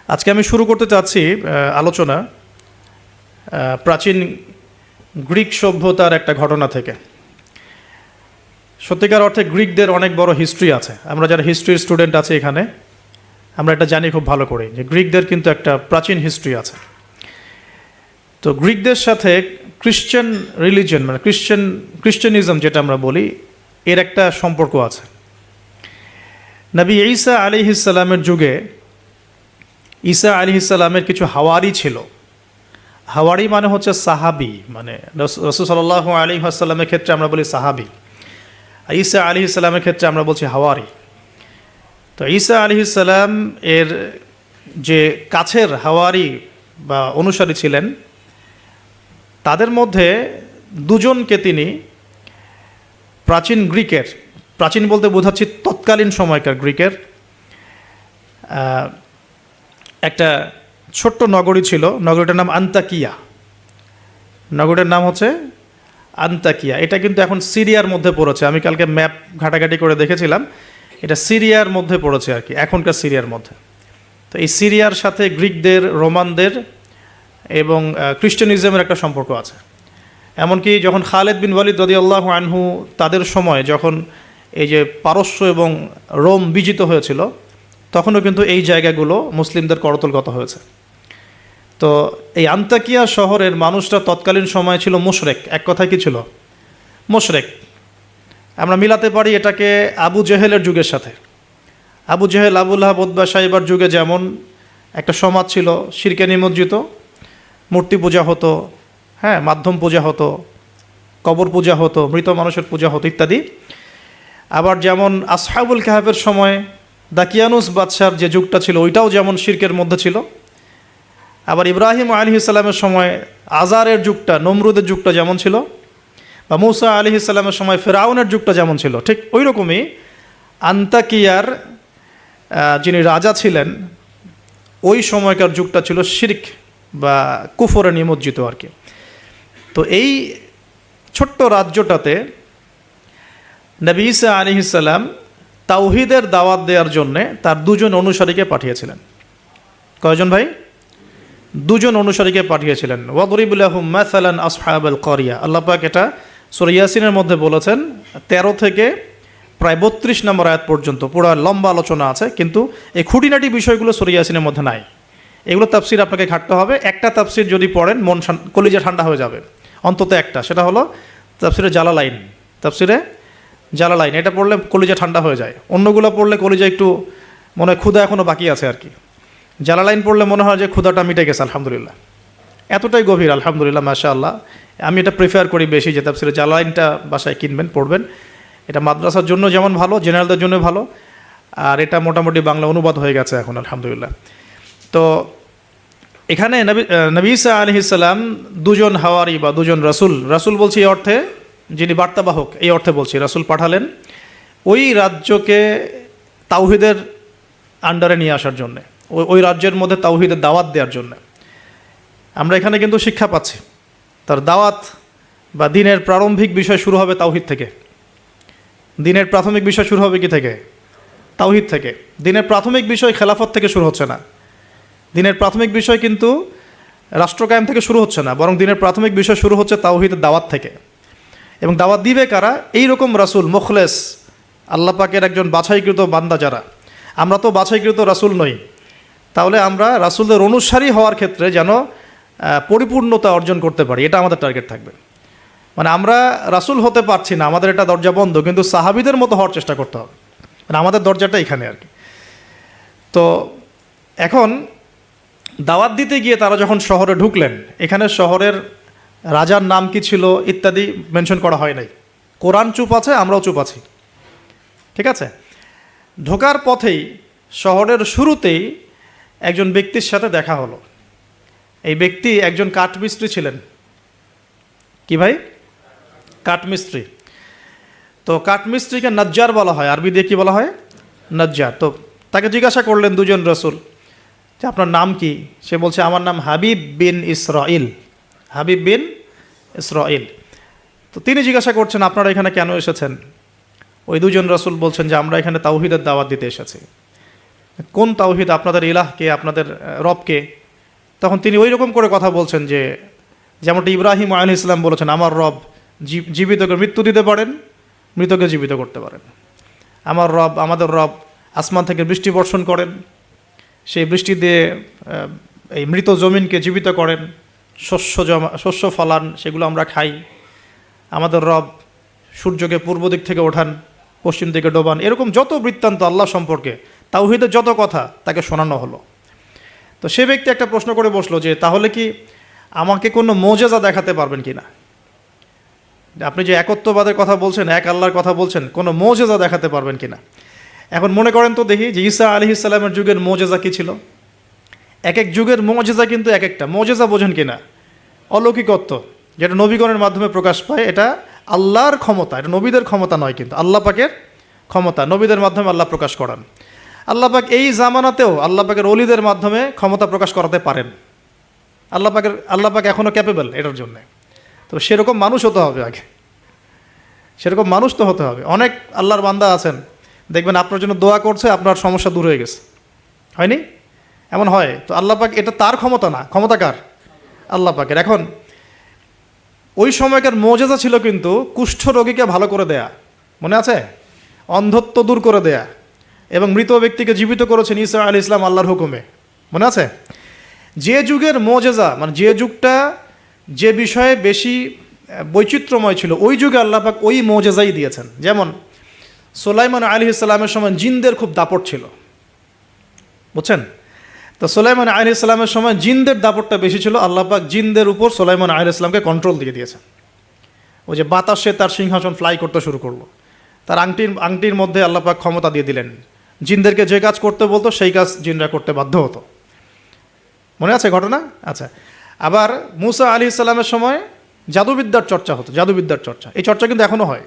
আজকে আমি শুরু করতে চাচ্ছি আলোচনা প্রাচীন গ্রিক সভ্যতার একটা ঘটনা থেকে। সত্যিকার অর্থে গ্রিকদের অনেক বড় হিস্ট্রি আছে। আমরা যারা হিস্ট্রির স্টুডেন্ট আছে এখানে, আমরা এটা জানি খুব ভালো করে যে গ্রিকদের কিন্তু একটা প্রাচীন হিস্ট্রি আছে। তো গ্রিকদের সাথে খ্রিশ্চান রিলিজন মানে খ্রিশ্চানিজম যেটা আমরা বলি, এর একটা সম্পর্ক আছে। নবী ঈসা আলাইহিস সালামের যুগে ঈসা আলাইহিস সালামের কিছু হাওয়ারি ছিল। হাওয়ারি মানে হচ্ছে সাহাবি, মানে রাসূল সাল্লাল্লাহু আলাইহি ওয়াসাল্লামের ক্ষেত্রে আমরা বলি সাহাবি, আর ঈসা আলাইহিস সালামের ক্ষেত্রে আমরা বলছি হাওয়ারি। তো ঈসা আলাইহিস সালাম এর যে কাছের হাওয়ারি বা অনুসারী ছিলেন, তাদের মধ্যে দুজনকে তিনি প্রাচীন গ্রিকের, প্রাচীন বলতে বোঝাচ্ছি তৎকালীন সময়কার গ্রিকের একটা ছোট্ট নগরী ছিল। নগরীটার নাম আন্তাকিয়া। নগরীটার নাম হচ্ছে আন্তাকিয়া। এটা কিন্তু এখন সিরিয়ার মধ্যে পড়েছে। আমি কালকে ম্যাপ ঘাটাঘাটি করে দেখেছিলাম, এটা সিরিয়ার মধ্যে পড়েছে আর কি, এখনকার সিরিয়ার মধ্যে। তো এই সিরিয়ার সাথে গ্রিকদের, রোমানদের এবং খ্রিস্টানিজমের একটা সম্পর্ক আছে। এমনকি যখন খালেদ বিন ওয়ালিদ রাদিয়াল্লাহু আনহু তাদের সময় যখন এই যে পারস্য এবং রোম বিজিত হয়েছিল, তখনও কিন্তু এই জায়গাগুলো মুসলিমদের করতলগত হয়েছে। তো এই আন্তাকিয়া শহরের মানুষরা তৎকালীন সময় ছিল মুশরেক। এক কথায় কি ছিল? মুশরেক। আমরা মিলাতে পারি এটাকে আবু জেহেলের যুগের সাথে। আবু জেহেল, আবু লাহাব, উতবা, শাইবার যুগে যেমন একটা সমাজ ছিল শিরকে নিমজ্জিত, মূর্তি পূজা হতো, হ্যাঁ, মাধ্যম পূজা হতো, কবর পূজা হতো, মৃত মানুষের পূজা হতো ইত্যাদি। আবার যেমন আসহাবুল কাহাফের সময় দাকিয়ানুস বাদশার যে যুগটা ছিল, ওইটাও যেমন শিরকের মধ্যে ছিল। আবার ইব্রাহিম আলাইহিস সালামের সময় আজারের যুগটা, নমরুদের যুগটা যেমন ছিল, বা মূসা আলাইহিস সালামের সময় ফেরাউনের যুগটা যেমন ছিল, ঠিক ওই রকমই আন্তাকিয়ার যিনি রাজা ছিলেন, ওই সময়কার যুগটা ছিল শিরক বা কুফরে নিমজ্জিত আর কি। তো এই ছোট্ট রাজ্যটাতে নবী ঈসা আলাইহিস সালাম তাওহীদের দাওয়াত দেওয়ার জন্যে তার দুজন অনুসারীকে পাঠিয়েছিলেন। কয়জন ভাই? দুজন অনুসারীকে পাঠিয়েছিলেন। ওয়াদরিব লাহুম মাসালান আসহাবাল ক্বরিয়া। আল্লাহ পাক এটা সূরা ইয়াসিনের মধ্যে বলেছেন। 13 থেকে প্রায় 32 নম্বর আয়াত পর্যন্ত পুরো লম্বা আলোচনা আছে, কিন্তু এই খুঁটিনাটি বিষয়গুলো সূরা ইয়াসিনের মধ্যে নাই। এগুলো তাফসির আপনাকে ঘাটতে হবে। একটা তাফসির যদি পড়েন মন কলিজা ঠান্ডা হয়ে যাবে, অন্তত একটা, সেটা হলো তাফসিরে জালালাইন। তাফসিরে জালালাইন এটা পড়লে কলিজা ঠান্ডা হয়ে যায়। অন্যগুলো পড়লে কলিজা একটু মনে হয় ক্ষুধা এখনও বাকি আছে আর কি। জালালাইন পড়লে মনে হয় যে ক্ষুধাটা মিটে গেছে, আলহামদুলিল্লাহ। এতটাই গভীর, আলহামদুলিল্লাহ, মাশাআল্লাহ। আমি এটা প্রিফার করি বেশি যে তাফসিরে জালালাইনটা বাসায় কিনবেন, পড়বেন। এটা মাদ্রাসার জন্য যেমন ভালো, জেনারেলদের জন্য ভালো, আর এটা মোটামুটি বাংলা অনুবাদ হয়ে গেছে এখন, আলহামদুলিল্লাহ। তো এখানে নবী ঈসা আলাইহিস সালাম দুজন হাওয়ারি বা দুজন রাসূল বলছি এই অর্থে, যিনি বার্তাবাহক এই অর্থে বলছি, রাসূল পাঠালেন ওই রাজ্যকে তাওহীদের আন্ডারে নিয়ে আসার জন্যে, ওই রাজ্যের মধ্যে তাওহীদের দাওয়াত দেওয়ার জন্য। আমরা এখানে কিন্তু শিক্ষা পাচ্ছি তার দাওয়াত বা দিনের প্রারম্ভিক বিষয় শুরু হবে তাওহীদ থেকে। দিনের প্রাথমিক বিষয় শুরু হবে কি থেকে? তাওহীদ থেকে। দিনের প্রাথমিক বিষয় খেলাফত থেকে শুরু হচ্ছে না। দিনের প্রাথমিক বিষয় কিন্তু রাষ্ট্র কায়েম থেকে শুরু হচ্ছে না, বরং দিনের প্রাথমিক বিষয় শুরু হচ্ছে তাওহীদের দাওয়াত থেকে। এবং দাওয়াত দিবে কারা? এই রকম রাসূল, মুখলেস, আল্লাহ পাকের একজন বাছাইকৃত বান্দা যারা। আমরা তো বাছাইকৃত রাসূল নই, তাহলে আমরা রাসূলদের অনুসারী হওয়ার ক্ষেত্রে যেন পরিপূর্ণতা অর্জন করতে পারি, এটা আমাদের টার্গেট থাকবে। মানে আমরা রাসূল হতে পারছি না, আমাদের এটা দরজা বন্ধ, কিন্তু সাহাবীদের মতো হওয়ার চেষ্টা করতে হবে। মানে আমাদের দরজাটা এখানে আর কি। তো এখন দাওয়াত দিতে গিয়ে তারা যখন শহরে ঢুকলেন, এখানে শহরের রাজার নাম কি ছিল ইত্যাদি মেনশন করা হয় নাই। কোরআন চুপ আছে, আমরাও চুপ আছি, ঠিক আছে। ঢোকার পথেই শহরের শুরুতেই একজন ব্যক্তির সাথে দেখা হলো। এই ব্যক্তি একজন কাঠমিস্ত্রি ছিলেন। কি ভাই? কাঠমিস্ত্রি। তো কাঠমিস্ত্রিকে নজ্জার বলা হয়, আরবি দিয়ে কি বলা হয়? নজ্জার। তো তাকে জিজ্ঞাসা করলেন দুজন রাসূল যে আপনার নাম কি? সে বলছে আমার নাম হাবিব বিন ইসরাইল। হাবিব বিন ইসরাইল। তো তিনি জিজ্ঞাসা করছেন আপনারা এখানে কেন এসেছেন? ওই দুজন রাসূল বলছেন যে আমরা এখানে তাওহীদের দাওয়াত দিতে এসেছি। কোন তাওহীদ, আপনাদের ইলাহকে, আপনাদের রবকে? তখন তিনি ওই রকম করে কথা বলছেন যে যেমনটা ইব্রাহিম আলাইহিস সালাম বলেছেন, আমার রব জীবিতকে মৃত্যু দিতে পারেন, মৃতকে জীবিত করতে পারেন। আমার রব, আমাদের রব আসমান থেকে বৃষ্টি বর্ষণ করেন, সেই বৃষ্টি দিয়ে এই মৃত জমিনকে জীবিত করেন, শস্য ফলান, সেগুলো আমরা খাই। আমাদের রব সূর্যকে পূর্ব দিক থেকে ওঠান, পশ্চিম দিকে ডোবান। এরকম যত বৃত্তান্ত আল্লাহ সম্পর্কে, তাওহীদের যত কথা তাকে শোনানো হলো। তো সে ব্যক্তি একটা প্রশ্ন করে বসলো যে তাহলে কি আমাকে কোনো মোজেজা দেখাতে পারবেন কি না? আপনি যে একত্ববাদের কথা বলছেন, এক আল্লাহর কথা বলছেন, কোনো মোজেজা দেখাতে পারবেন কি না? এখন মনে করেন তো দেখি যে ঈসা আলাইহিস সালামের যুগের মোজেজা কী ছিল। এক এক যুগের মোজেজা কিন্তু এক একটা। মোজেজা বোঝেন কি না? অলৌকিকত্ব, যেটা নবীগণের মাধ্যমে প্রকাশ পায়। এটা আল্লাহর ক্ষমতা, এটা নবীদের ক্ষমতা নয়, কিন্তু আল্লাহ পাকের ক্ষমতা। নবীদের মাধ্যমে আল্লাহ প্রকাশ করান। আল্লাহ পাক এই জামানাতেও আল্লাহ পাকের অলিদের মাধ্যমে ক্ষমতা প্রকাশ করাতে পারেন। আল্লাহ পাক এখনও ক্যাপেবল এটার জন্যে। তো সেরকম মানুষ হতে হবে আগে, সেরকম মানুষ তো হতে হবে। অনেক আল্লাহর বান্দা আছেন, দেখবেন আপনার জন্য দোয়া করছে, আপনার সমস্যা দূর হয়ে গেছে, হয়নি? এমন হয়। তো আল্লাহ পাক, এটা তার ক্ষমতা না, ক্ষমতা কার? আল্লাহ পাকের। এখন ওই সময়কার মোজেজা ছিল কিন্তু কুষ্ঠ রোগীকে ভালো করে দেয়া, মনে আছে? অন্ধত্ব দূর করে দেয়া, এবং মৃত ব্যক্তিকে জীবিত করেছেন ঈসা আলাইহিস সালাম আল্লাহর হুকুমে, মনে আছে? যে যুগের মোজেজা, মানে যে যুগটা, যে বিষয়ে বেশি বৈচিত্র্যময় ছিল, ওই যুগে আল্লাহ পাক ওই মোজেজাই দিয়েছেন। যেমন সুলাইমান আলাইহিস সালামের সময় জিনদের খুব দাপট ছিল, বুঝছেন? তো সুলাইমান আলাইহিস সালামের সময় জিনদের দাপটটা বেশি ছিল। আল্লাহ পাক জিনদের উপর সুলাইমান আলাইহিস সালামকে কন্ট্রোল দিয়ে দিয়েছেন। ওই যে বাতাসে তার সিংহাসন ফ্লাই করতে শুরু করলো, তার আংটির মধ্যে আল্লাহ পাক ক্ষমতা দিয়ে দিলেন। জিনদেরকে যে কাজ করতে বলতো সেই কাজ জিনরা করতে বাধ্য হতো, মনে আছে ঘটনা? আচ্ছা, আবার মুসা আলাইহিস সালামের সময় জাদুবিদ্যার চর্চা হতো, জাদুবিদ্যার চর্চা। এই চর্চা কিন্তু এখনও হয়,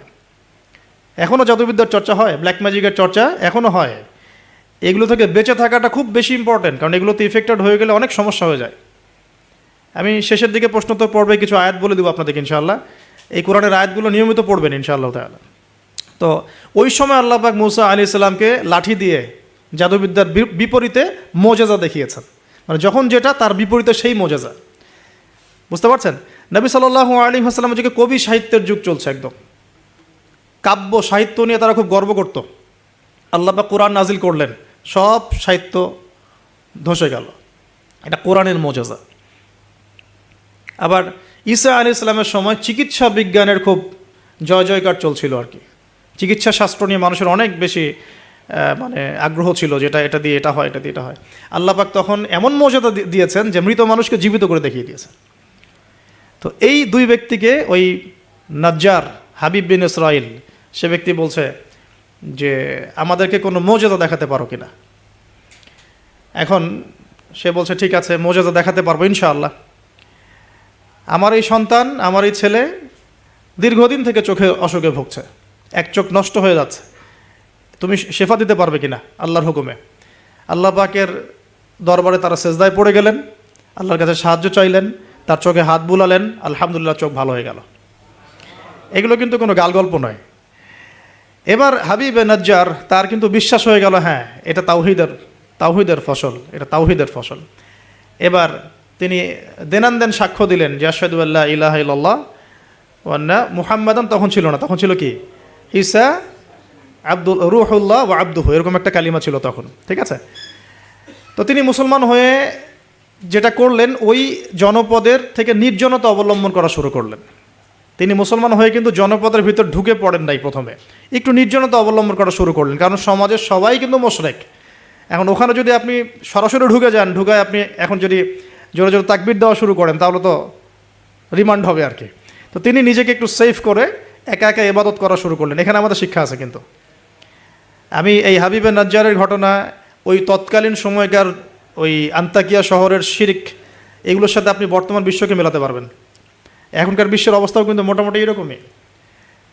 এখনও জাদুবিদ্যার চর্চা হয়, ব্ল্যাক ম্যাজিকের চর্চা এখনও হয়। এগুলো থেকে বেঁচে থাকাটা খুব বেশি ইম্পর্টেন্ট, কারণ এগুলোতে ইফেক্টেড হয়ে গেলে অনেক সমস্যা হয়ে যায়। আমি শেষের দিকে প্রশ্নোত্তর পর্বে কিছু আয়াত বলে দেবো আপনাদেরকে ইনশাআল্লাহ। এই কোরআনের আয়াতগুলো নিয়মিত পড়বেন ইনশাআল্লাহ তাআলা। তো ওই সময় আল্লাহ পাক মুসা আলাইহিস সালামকে লাঠি দিয়ে জাদুবিদ্যার বিপরীতে মোজেজা দেখিয়েছেন, মানে যখন যেটা তার বিপরীতে সেই মোজেজা, বুঝতে পারছেন? নবী সাল্লাল্লাহু আলাইহি ওয়াসাল্লামের যুগে কবি সাহিত্যের যুগ চলছে, একদম কাব্য সাহিত্য নিয়ে তারা খুব গর্ব করত। আল্লাহ পাক কোরআন নাজিল করলেন, সব সাহিত্য ধসে গেল। এটা কোরআনের মোজেজা। আবার ঈসা আলাইহিস সালামের সময় চিকিৎসা বিজ্ঞানের খুব জয় জয়কার চলছিল আর কি। চিকিৎসা শাস্ত্র নিয়ে মানুষের অনেক বেশি মানে আগ্রহ ছিল, যেটা এটা দিয়ে এটা হয়, এটা দিয়ে এটা হয়। আল্লাহ পাক তখন এমন মর্যাদা দিয়েছেন যে মৃত মানুষকে জীবিত করে দেখিয়ে দিয়েছেন। তো এই দুই ব্যক্তিকে ওই নাজ্জার হাবিব বিন ইসরাইল, সে ব্যক্তি বলছে যে আমাদেরকে কোনো মোজেজা দেখাতে পারো কিনা। এখন সে বলছে ঠিক আছে, মোজেজা দেখাতে পারবো ইনশাআল্লাহ। আমার এই সন্তান, আমার এই ছেলে দীর্ঘদিন থেকে চোখে অসুখে ভুগছে, এক চোখ নষ্ট হয়ে যাচ্ছে, তুমি শেফা দিতে পারবে কিনা আল্লাহর হুকুমে। আল্লাহ পাকের দরবারে তারা সেজদায় পড়ে গেলেন, আল্লাহর কাছে সাহায্য চাইলেন, তার চোখে হাত বুলালেন, আলহামদুলিল্লাহ চোখ ভালো হয়ে গেল। এগুলো কিন্তু কোনো গালগল্প নয়। এবার হাবিবে নাজ্জার, তার কিন্তু বিশ্বাস হয়ে গেল, হ্যাঁ এটা তাওহীদের ফসল, এটা তাওহীদের ফসল। এবার তিনি দেনানদেন সাক্ষ্য দিলেন যে আশহাদু আল্লা ইলাহা ইল্লাল্লাহ ওয়া আন্না মুহাম্মাদান, তখন ছিল না, তখন ছিল কি ঈসা রূহুল্লাহ ওয়া আবদুহু, এরকম একটা কালিমা ছিল তখন, ঠিক আছে? তো তিনি মুসলমান হয়ে যেটা করলেন, ওই জনপদের থেকে নির্জনতা অবলম্বন করা শুরু করলেন। তিনি মুসলমান হয়ে কিন্তু জনপদের ভিতর ঢুকে পড়েন নাই, প্রথমে একটু নির্জনতা অবলম্বন করা শুরু করলেন, কারণ সমাজের সবাই কিন্তু মুশরিক। এখন ওখানে যদি আপনি সরাসরি ঢুকে যান, ঢুকায় আপনি এখন যদি জোরে জোরে তাকবীর দেওয়া শুরু করেন, তাহলে তো রিমান্ড হবে আর কি। তো তিনি নিজেকে একটু সেফ করে একা একা ইবাদত করা শুরু করলেন। এখানে আমাদের শিক্ষা আছে কিন্তু। আমি এই হাবিবে নাজ্জারের ঘটনা, ওই তৎকালীন সময়কার ওই আন্তাকিয়া শহরের শিরক, এগুলোর সাথে আপনি বর্তমান বিশ্বকে মেলাতে পারবেন। এখনকার বিশ্বের অবস্থাও কিন্তু মোটামুটি এরকমই।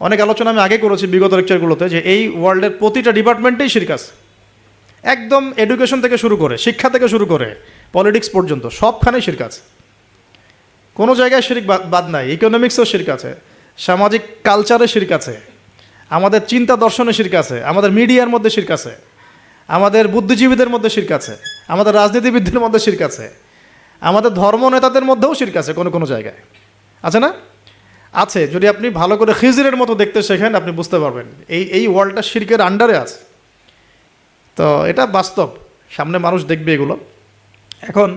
অনেক আলোচনা আমি আগে করেছি বিগত লেকচারগুলোতে, যে এই ওয়ার্ল্ডের প্রতিটা ডিপার্টমেন্টেই শিরক আছে, একদম এডুকেশন থেকে শুরু করে, শিক্ষা থেকে শুরু করে পলিটিক্স পর্যন্ত সবখানেই শিরক আছে। কোনো জায়গায় শিরক বাদ নাই। ইকোনমিক্সেও শিরক আছে, সামাজিক কালচারে শিরক আছে, আমাদের চিন্তা দর্শনে শিরক আছে, আমাদের মিডিয়ার মধ্যে শিরক আছে, আমাদের বুদ্ধিজীবীদের মধ্যে শিরক আছে, আমাদের রাজনীতিবিদদের মধ্যে শিরক আছে, আমাদের ধর্ম নেতাদের মধ্যেও শিরক আছে কোনো কোনো জায়গায়, আছে না? আছে। যদি আপনি ভালো করে খিজিরের মতো দেখতে শেখেন আপনি বুঝতে পারবেন এই ওয়ার্ল্ডটা শিরকের আন্ডারে আছে। তো এটা বাস্তব, সামনে মানুষ দেখবে এগুলো। এখন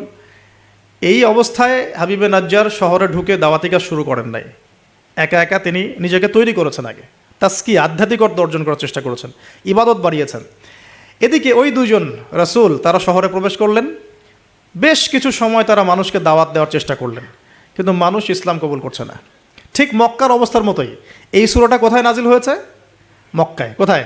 এই অবস্থায় হাবিবে নাজ্জার শহরে ঢুকে দাওয়াতি কাজ শুরু করেন নাই, একা একা তিনি নিজেকে তৈরি করেছেন। আগে তাস্কি আধ্যাত্মিক অর্থ অর্জন করার চেষ্টা করেছেন, ইবাদত বাড়িয়েছেন। এদিকে ওই দুজন রাসূল তারা শহরে প্রবেশ করলেন, বেশ কিছু সময় তারা মানুষকে দাওয়াত দেওয়ার চেষ্টা করলেন, কিন্তু মানুষ ইসলাম কবুল করছে না। ঠিক মক্কার অবস্থার মতোই। এই সূরাটা কোথায় নাজিল হয়েছে? মক্কায়। কোথায়?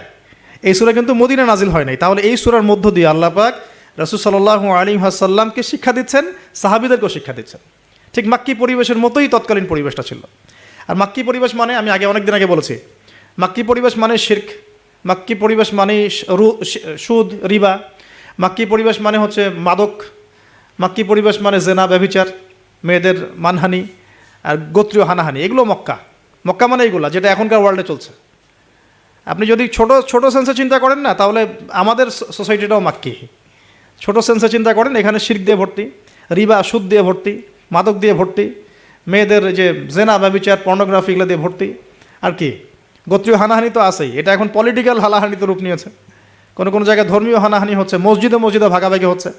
এই সূরা কিন্তু মদিনা নাজিল হয় নাই। তাহলে এই সূরার মধ্য দিয়ে আল্লাহ পাক রাসূল সাল্লাল্লাহু আলাইহি ওয়াসাল্লামকে শিক্ষা দিচ্ছেন, সাহাবীদেরকেও শিক্ষা দিচ্ছেন। ঠিক মাক্কি পরিবেশের মতোই তৎকালীন পরিবেশটা ছিল। আর মাক্কি পরিবেশ মানে, আমি অনেক দিন আগে বলেছি, মাক্কি পরিবেশ মানে শিরক, মাক্কি পরিবেশ মানে সুদ, রিবা, মাক্কি পরিবেশ মানে হচ্ছে মাদক, মাক্কি পরিবেশ মানে জেনা, ব্যভিচার, মেয়েদের মানহানি আর গোত্রীয় হানাহানি, এগুলো মক্কা। মক্কা মানে এইগুলো যেটা এখনকার ওয়ার্ল্ডে চলছে। আপনি যদি ছোট ছোট সেন্সে চিন্তা করেন না, তাহলে আমাদের সোসাইটিটাও মাক্কি। ছোট সেন্সে চিন্তা করেন, এখানে শিরক দিয়ে ভর্তি, রিবা সুদ দিয়ে ভর্তি, মাদক দিয়ে ভর্তি, মেয়েদের যে জেনা, ব্যভিচার, পর্নোগ্রাফি, এগুলো দিয়ে ভর্তি। আর কি, গোত্রীয় হানাহানি তো আছেই, এটা এখন পলিটিক্যাল হানাহানিতে রূপ নিয়েছে। কোনো কোনো জায়গায় ধর্মীয় হানাহানি হচ্ছে, মসজিদে মসজিদে ভাগাভাগি হচ্ছে।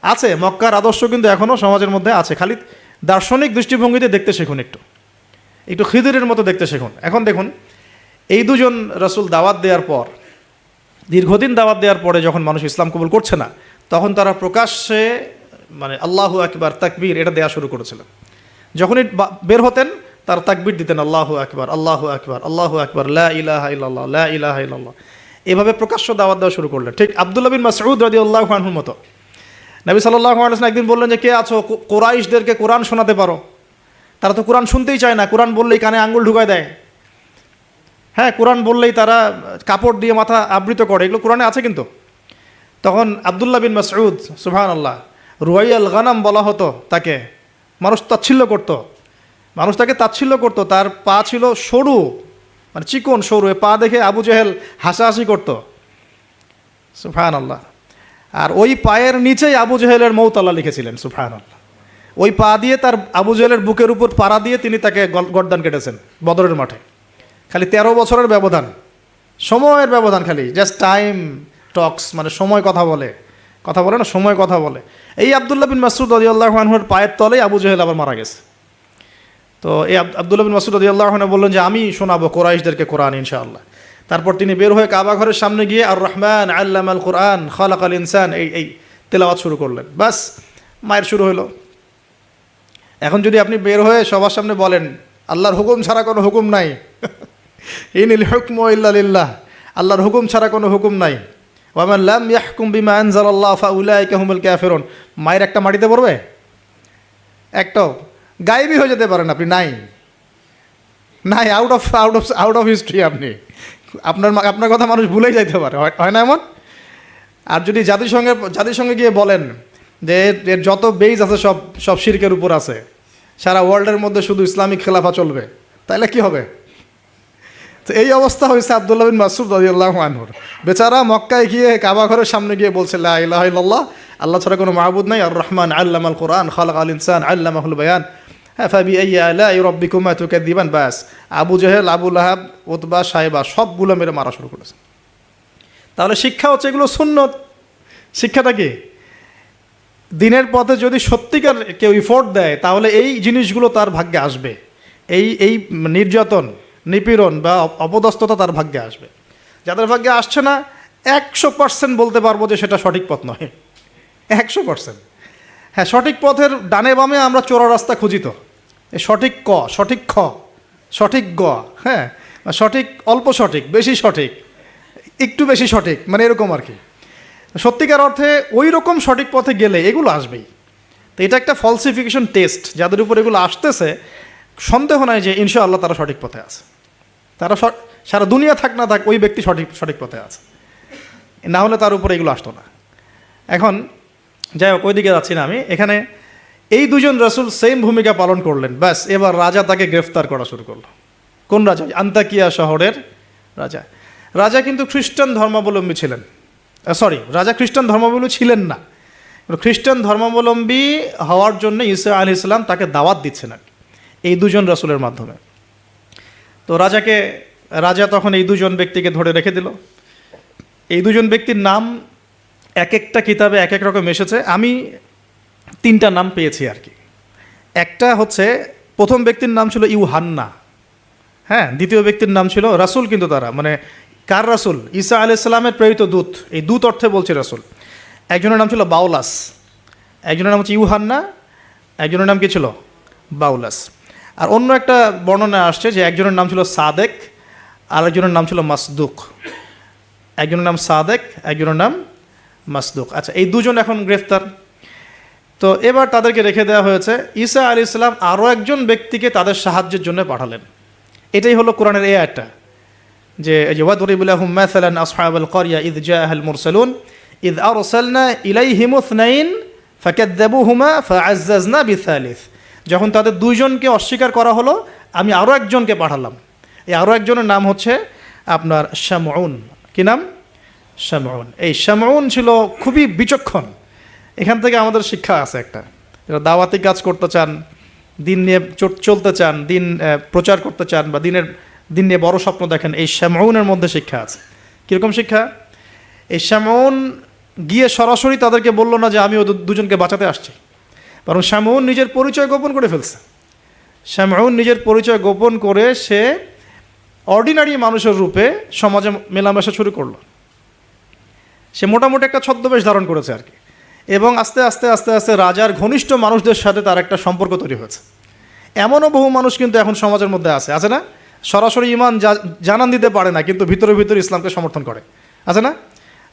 আছে, মক্কার আদর্শ কিন্তু এখনও সমাজের মধ্যে আছে। খালি দার্শনিক দৃষ্টিভঙ্গিতে দেখতে শিখুন, একটু একটু খিদিরের মতো দেখতে শিখুন। এখন দেখুন, এই দুজন রাসূল দাওয়াত দেওয়ার পর, দীর্ঘদিন দাওয়াত দেওয়ার পরে যখন মানুষ ইসলাম কবুল করছে না, তখন তারা প্রকাশ্যে মানে আল্লাহু আকবার, তাকবীর এটা দেওয়া শুরু করেছিলেন। যখনই বের হতেন তার তাকবীর দিতেন, আল্লাহু আকবার, আল্লাহু আকবার, আল্লাহু আকবার, লা ইলাহা ইল্লাল্লাহ, লা ইলাহা ইল্লাল্লাহ। এভাবে প্রকাশ্য দাওয়াত দেওয়া শুরু করলেন। ঠিক আব্দুল্লাহ বিন মাসউদ রাদিয়াল্লাহু আনহুর মতো। নবী সাল্লাল্লাহু আলাইহি ওয়াসাল্লাম একদিন বললেন যে, কে আছো কুরাইশদেরকে কোরআন শোনাতে পারো? তারা তো কোরআন শুনতেই চায় না, কোরআন বললেই কানে আঙ্গুল ঢুকায় দেয়। হ্যাঁ, কোরআন বললেই তারা কাপড় দিয়ে মাথা আবৃত করে, এগুলো কোরআনে আছে কিন্তু। তখন আব্দুল্লাহ বিন মাসউদ, সুবহানাল্লাহ, রুয়াইয়াল গানাম বলা হতো তাকে, মানুষ তাচ্ছিল্য করতো, মানুষ তাকে তাচ্ছিল্য করতো। তার পা ছিল সরু, মানে চিকন সরু, পা দেখে আবু জেহেল হাসাহাসি করতো, সুবহানাল্লাহ। আর ওই পায়ের নিচেই আবু জেহেলের মৌত আল্লাহ লিখেছিলেন, সুবহানাল্লাহ। ওই পা দিয়ে তার আবু জেহেলের বুকের উপর পাড়া দিয়ে তিনি তাকে গর্দান কেটেছেন বদরের মাঠে। খালি 13 বছরের ব্যবধান, সময়ের ব্যবধান, খালি জাস্ট টাইম টক্স, মানে সময় কথা বলে না, সময় কথা বলে। এই আব্দুল্লাহ বিন মাসউদ রাদিয়াল্লাহু আনহুর পায়ের তলেই আবু জেহেল আবার মারা গেছে। তো এই আব্দুল্লাহ বিন মাসউদ রাদিয়াল্লাহু আনহু বললেন যে, আমি শোনাবো কুরাইশদেরকে কোরআন ইনশাআল্লাহ। তারপর তিনি বের হয়ে কাবা ঘরের সামনে গিয়ে আর রহমান আল্লামাল কোরআন খালাকাল ইনসান এই তেলাওয়াত শুরু করলেন। বাস, মায়ের শুরু হলো। এখন যদি আপনি বের হয়ে সবার সামনে বলেন, আল্লাহর হুকুম ছাড়া কোনো হুকুম নাই, ইনিল হুকমু ইল্লা লিল্লাহ, আল্লাহর হুকুম ছাড়া কোনো হুকুম নাই, ওয়া মান লাম ইয়াহকুম বিমা আনজালাল্লাহ ফাউলাইকা হুমুল কাফিরুন, মায়ের একটা মাটিতে পড়বে? একটাও গায়েবী হয়ে যেতে পারেন আপনি, নাই, আউট অফ হিস্ট্রি। আপনি আপনার কথা মানুষ ভুলেই যাইতে পারে, হয় না এমন? আর যদি জাতিসংঘে গিয়ে বলেন যে এর যত বেইজ আছে সব শিরকের উপর আছে, সারা ওয়ার্ল্ডের মধ্যে শুধু ইসলামিক খেলাফা চলবে, তাইলে কি হবে? তো এই অবস্থা হয়েছে আব্দুল্লাহ বিন মাসউদ রাদিয়াল্লাহু আনহুর। বেচারা মক্কায় গিয়ে কাবা ঘরের সামনে গিয়ে বলছে, লা ইলাহা ইল্লাল্লাহ, আল্লাহ ছাড়া কোনো মাবুদ নাই, আর রহমান আল্লামাল কোরআন খালাকাল ইনসান আল্লামাহুল বায়ান, হ্যাঁ, ফাবিআইয়ি আলাই রাব্বিকুমা তুকাযযিবান। বাস, আবু জেহেল, আবু লাহাব, উতবা, সাইবা সবগুলো মেরে মারা শুরু করেছে। তাহলে শিক্ষা হচ্ছে এগুলো সুন্নত। শিক্ষাটা কি? দিনের পথে যদি সত্যিকার কেউ ইফোর্ট দেয় তাহলে এই জিনিসগুলো তার ভাগ্যে আসবে। এই নির্যাতন, নিপীড়ন বা অপদস্থতা তার ভাগ্যে আসবে। যাদের ভাগ্যে আসছে না, 100% বলতে পারবো যে সেটা সঠিক পথ নয়, 100%। হ্যাঁ, সঠিক পথের ডানে বামে আমরা চোরা রাস্তা খুঁজি, তো এই সঠিক ক, সঠিক খ, সঠিক গ, হ্যাঁ, সঠিক অল্প সঠিক, বেশি সঠিক, একটু বেশি সঠিক, মানে এরকম আর কি। সত্যিকার অর্থে ওই রকম সঠিক পথে গেলে এগুলো আসবেই। তো এটা একটা ফলসিফিকেশন টেস্ট, যাদের উপর এগুলো আসতেছে সন্দেহ নাই যে ইনশাআল্লাহ তারা সঠিক পথে আছে। তারা সারা দুনিয়া থাক না থাক ওই ব্যক্তি সঠিক পথে আছে, না হলে তার উপরে এগুলো আসতো না। এখন যাই হোক, ওইদিকে যাচ্ছি না আমি। এখানে এই দুজন রাসূল সেম ভূমিকা পালন করলেন। ব্যাস, এবার রাজা তাকে গ্রেফতার করা শুরু করলো। কোন রাজা? আন্তাকিয়া শহরের রাজা। রাজা কিন্তু খ্রিস্টান ধর্মাবলম্বী ছিলেন। সরি, রাজা খ্রিস্টান ধর্মাবলম্বী ছিলেন না। খ্রিস্টান ধর্মাবলম্বী হওয়ার জন্য ঈসা আলাইহিস সালাম তাকে দাওয়াত দিচ্ছেন আর কি, এই দুজন রাসূলের মাধ্যমে। তো রাজা তখন এই দুজন ব্যক্তিকে ধরে রেখে দিল। এই দুজন ব্যক্তির নাম এক একটা কিতাবে এক এক রকম এসেছে। আমি 3টা নাম পেয়েছি আর কি। একটা হচ্ছে, প্রথম ব্যক্তির নাম ছিল ইউহান্না, হ্যাঁ। দ্বিতীয় ব্যক্তির নাম ছিল রাসূল, কিন্তু তারা মানে কার রাসূল? ঈসা আলাইহিস সালামের প্রেরিত দূত, এই দূত অর্থে বলছে রাসূল। একজনের নাম ছিল বাউলাস, একজনের নাম হচ্ছে ইউহান্না, একজনের নাম কি ছিল? বাউলাস। আর অন্য একটা বর্ণনা আসছে যে একজনের নাম ছিল সাদেক, আর একজনের নাম ছিল মাসদুক। একজনের নাম সাদেক, একজনের নাম মাসদুক। আচ্ছা, এই দুজন এখন গ্রেফতার। তো এবার তাদেরকে রেখে দেওয়া হয়েছে। ঈসা আলাইহিস সালাম আরও একজন ব্যক্তিকে তাদের সাহায্যের জন্য পাঠালেন। এটাই হলো কোরআনের এই আয়াতটা, যে ওয়াদরিব লাহুম মাসালান আসহাবাল ক্বরিয়া ইয জাআহাল মুরসালুন ইয আরসালনা ইলাইহিম ইসনাইন ফাকাযযাবুহুমা ফাআজ্জাজনা বিসালিস। যখন তাদের দুইজনকে অস্বীকার করা হলো, আমি আরও একজনকে পাঠালাম। এই আরও একজনের নাম হচ্ছে আপনার শামউন। কি নাম? শামউন। এই শামউন ছিল খুবই বিচক্ষণ। এখান থেকে আমাদের শিক্ষা আছে একটা, যারা দাওয়াতি কাজ করতে চান, দিন নিয়ে চলতে চান, দিন প্রচার করতে চান, বা দিন নিয়ে বড় স্বপ্ন দেখেন, এই শামউনের মধ্যে শিক্ষা আছে। কীরকম শিক্ষা? এই শামউন গিয়ে সরাসরি তাদেরকে বলল না যে আমি ওই দুজনকে বাঁচাতে আসছি, বরং শামউন নিজের পরিচয় গোপন করে ফেলছে। শামউন নিজের পরিচয় গোপন করে সে অর্ডিনারি মানুষের রূপে সমাজে মেলামেশা শুরু করলো। সে মোটামুটি একটা ছদ্মবেশ ধারণ করেছে আর কি, এবং আস্তে আস্তে আস্তে আস্তে রাজার ঘনিষ্ঠ মানুষদের সাথে তার একটা সম্পর্ক তৈরি হয়েছে। এমনও বহু মানুষ কিন্তু এখন সমাজের মধ্যে আছে না? সরাসরি ঈমান জানান দিতে পারে না, কিন্তু ভিতরে ভিতরে ইসলামকে সমর্থন করে, আছে না?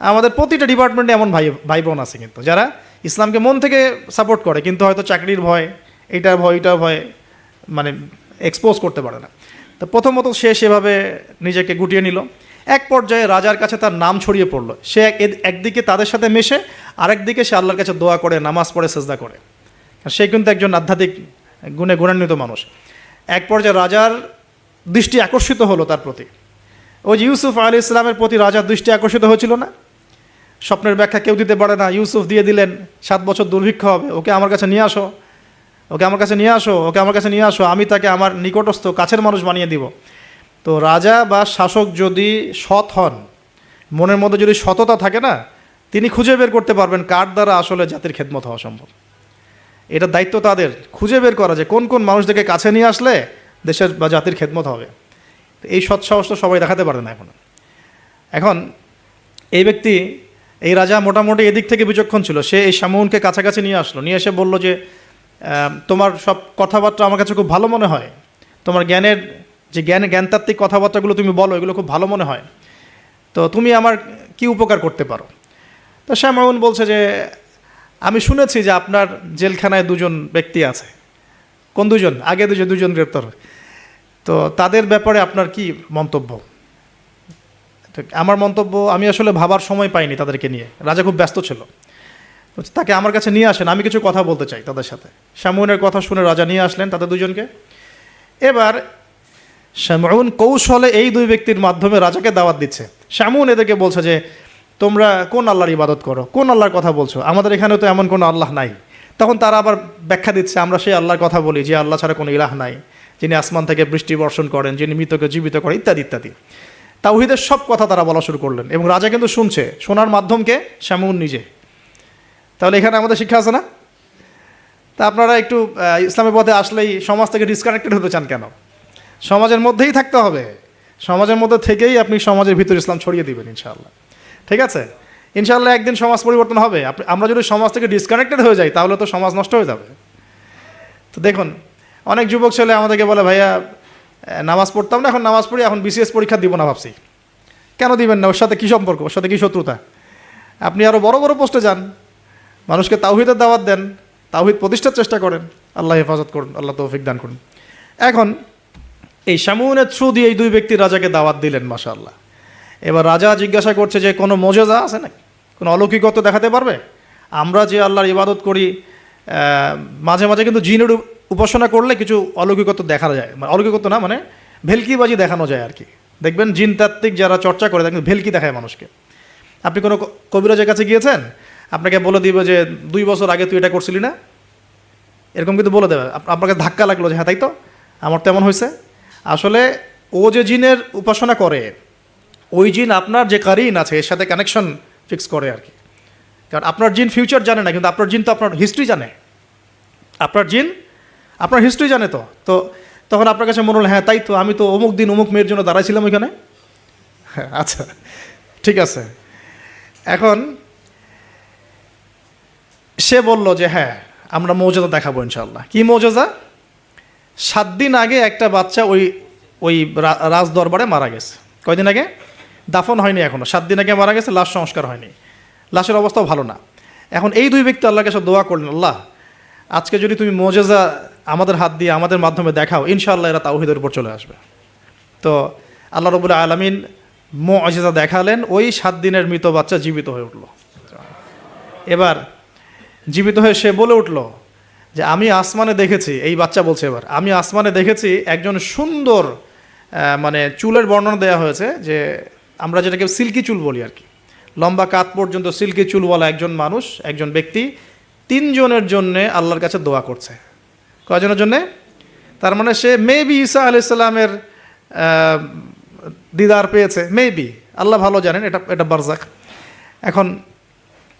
আমাদের প্রতিটা ডিপার্টমেন্টে এমন ভাই বোন আছে কিন্তু, যারা ইসলামকে মন থেকে সাপোর্ট করে, কিন্তু হয়তো চাকরির ভয়, এইটার ভয় মানে এক্সপোজ করতে পারে না। তো প্রথমত সে সেভাবে নিজেকে গুটিয়ে নিল। এক পর্যায়ে রাজার কাছে তার নাম ছড়িয়ে পড়লো। সে একদিকে তাদের সাথে মেশে, আরেকদিকে সে আল্লাহর কাছে দোয়া করে, নামাজ পড়ে, সেজদা করে। সে কিন্তু একজন আধ্যাত্মিক গুণে গুণান্বিত মানুষ। এক পর্যায়ে রাজার দৃষ্টি আকর্ষিত হলো তার প্রতি। ওই যে ইউসুফ আলাইহিস সালামের প্রতি রাজার দৃষ্টি আকর্ষিত হয়েছিল না? স্বপ্নের ব্যাখ্যা কেউ দিতে পারে না, ইউসুফ দিয়ে দিলেন, 7 বছর দুর্ভিক্ষ হবে, ওকে আমার কাছে নিয়ে আসো, ওকে আমার কাছে নিয়ে আসো, ওকে আমার কাছে নিয়ে আসো, আমি তাকে আমার নিকটস্থ কাছের মানুষ বানিয়ে দিব। তো রাজা বা শাসক যদি সৎ হন, মনের মধ্যে যদি সততা থাকে না, তিনি খুঁজে বের করতে পারবেন কার দ্বারা আসলে জাতির খেদমত হওয়া সম্ভব। এটা দায়িত্ব তাদের, খুঁজে বের করা যে কোন কোন মানুষদেরকে কাছে নিয়ে আসলে দেশের বা জাতির খেদমত হবে। এই সৎ সাহস তো সবাই দেখাতে পারে না এখন এই ব্যক্তি, এই রাজা মোটামুটি এদিক থেকে বিচক্ষণ ছিল। সে এই শামউনকে কাছাকাছি নিয়ে আসলো, নিয়ে এসে বলল যে তোমার সব কথাবার্তা আমার কাছে খুব ভালো মনে হয়, তোমার জ্ঞানতাত্ত্বিক কথাবার্তাগুলো তুমি বলো, এগুলো খুব ভালো মনে হয়, তো তুমি আমার কি উপকার করতে পারো? তো শামউন বলছে যে আমি শুনেছি যে আপনার জেলখানায় 2জন ব্যক্তি আছে। কোন 2জন? আগে দুজন গ্রেপ্তার। তো তাদের ব্যাপারে আপনার কি মন্তব্য? আমার মন্তব্য, আমি আসলে ভাবার সময় পাইনি তাদেরকে নিয়ে, রাজা খুব ব্যস্ত ছিল। তাকে আমার কাছে নিয়ে আসেন, আমি কিছু কথা বলতে চাই তাদের সাথে। শামউনের কথা শুনে রাজা নিয়ে আসলেন তাদের 2জনকে। এবার শামউন কৌশলে এই 2 ব্যক্তির মাধ্যমে রাজাকে দাওয়াত দিচ্ছে। শামউন এদেরকে বলছে যে তোমরা কোন আল্লাহর ইবাদত করো, কোন আল্লাহর কথা বলছো, আমাদের এখানে তো এমন কোনো আল্লাহ নাই। তখন তারা আবার ব্যাখ্যা দিচ্ছে, আমরা সেই আল্লাহর কথা বলি যে আল্লাহ ছাড়া কোনো ইলাহ নাই, যিনি আসমান থেকে বৃষ্টি বর্ষণ করেন, যিনি মৃতকে জীবিত করেন, ইত্যাদি ইত্যাদি। তাওহীদের সব কথা তারা বলা শুরু করলেন, এবং রাজা কিন্তু শুনছে। শোনার মাধ্যমকে শামউন নিজে। তাহলে এখানে আমাদের শিক্ষা আছে না? তা আপনারা একটু ইসলামের পথে আসলেই সমাজ থেকে ডিসকানেক্টেড হতে চান কেন? সমাজের মধ্যেই থাকতে হবে, সমাজের মধ্যে থেকেই আপনি সমাজের ভিতর ইসলাম ছড়িয়ে দিবেন ইনশাআল্লাহ। ঠিক আছে? ইনশাআল্লাহ একদিন সমাজ পরিবর্তন হবে। আমরা যদি সমাজ থেকে ডিসকানেক্টেড হয়ে যাই তাহলে তো সমাজ নষ্ট হয়ে যাবে। তো দেখুন, অনেক যুবক ছেলে আমাদেরকে বলে, ভাইয়া নামাজ পড়তাম না, এখন নামাজ পড়ি, এখন বিসিএস পরীক্ষা দিব না ভাবছি। কেন দিবেন না? ওর সাথে কী সম্পর্ক, ওর সাথে কী শত্রুতা? আপনি আরও বড় বড় পোস্টে যান, মানুষকে তাওহীদের দাওয়াত দেন, তাওহীদ প্রতিষ্ঠার চেষ্টা করেন, আল্লাহ হেফাজত করুন, আল্লাহ তৌফিক দান করুন। এখন এই শামউনের থ্রু দিয়ে এই 2 ব্যক্তি রাজাকে দাওয়াত দিলেন, মাশাআল্লাহ। এবার রাজা জিজ্ঞাসা করছে যে কোনো মোজেজা আছে নাকি, কোনো অলৌকিকত্ব দেখাতে পারবে? আমরা যে আল্লাহর ইবাদত করি, মাঝে মাঝে কিন্তু জিনের উপাসনা করলে কিছু অলৌকিকত্ব দেখা যায়, অলৌকিকত্ব না মানে ভেলকিবাজি দেখানো যায় আর কি। দেখবেন জিনতাত্ত্বিক যারা চর্চা করে দেখবেন ভেলকি দেখায় মানুষকে। আপনি কোনো কবিরাজের কাছে গিয়েছেন, আপনাকে বলে দিবে যে 2 বছর আগে তুই এটা করছিলি না, এরকম কিন্তু বলে দেবে। আপনাকে ধাক্কা লাগলো যে হ্যাঁ তাই তো, আমার তো এমন হয়েছে। আসলে ও যে জিনের উপাসনা করে, ওই জিন আপনার যে কারিন আছে এর সাথে কানেকশন ফিক্স করে আর কি। কারণ আপনার জিন ফিউচার জানে না, কিন্তু আপনার জিন তো আপনার হিস্ট্রি জানে। আপনার জিন আপনার হিস্ট্রি জানে। তো তখন আপনার কাছে মনে হলো হ্যাঁ তাই তো, আমি তো অমুক দিন অমুক মেয়ের জন্য দাঁড়াইছিলাম ওইখানে। হ্যাঁ আচ্ছা ঠিক আছে। এখন সে বলল যে হ্যাঁ আমরা মৌজাদা দেখাবো ইনশাল্লাহ। কি মৌজাদা? 7 দিন আগে একটা বাচ্চা ওই ওই রাজ দরবারে মারা গেছে। কয়দিন আগে? দাফন হয়নি এখনো, 7 দিন আগে মারা গেছে, লাশ সংস্কার হয়নি, লাশের অবস্থাও ভালো না। এখন এই 2 ব্যক্তি আল্লাহর কাছে দোয়া করলেন, আল্লাহ আজকে যদি তুমি মোজেজা আমাদের হাত দিয়ে আমাদের মাধ্যমে দেখাও, ইনশাআল্লাহ এরা তাওহীদের উপর চলে আসবে। তো আল্লাহ রাব্বুল আলামিন মুআজিজা দেখালেন, ওই 7 দিনের মৃত বাচ্চা জীবিত হয়ে উঠল। এবার জীবিত হয়ে সে বলে উঠল যে আমি আসমানে দেখেছি, এই বাচ্চা বলছে এবার, আমি আসমানে দেখেছি একজন সুন্দর মানে চুলের বর্ণনা দেওয়া হয়েছে যে আমরা যেটাকে সিল্কি চুল বলি আর কি, লম্বা কাত পর্যন্ত সিল্কি চুলওয়ালা একজন মানুষ, একজন ব্যক্তি 3 জনের জন্যে আল্লাহর কাছে দোয়া করছে। কয়জনের জন্যে? তার মানে সে মেবি ঈসা আলাইহিস সালামের দিদার পেয়েছে, মেবি, আল্লাহ ভালো জানেন, এটা বারজাক। এখন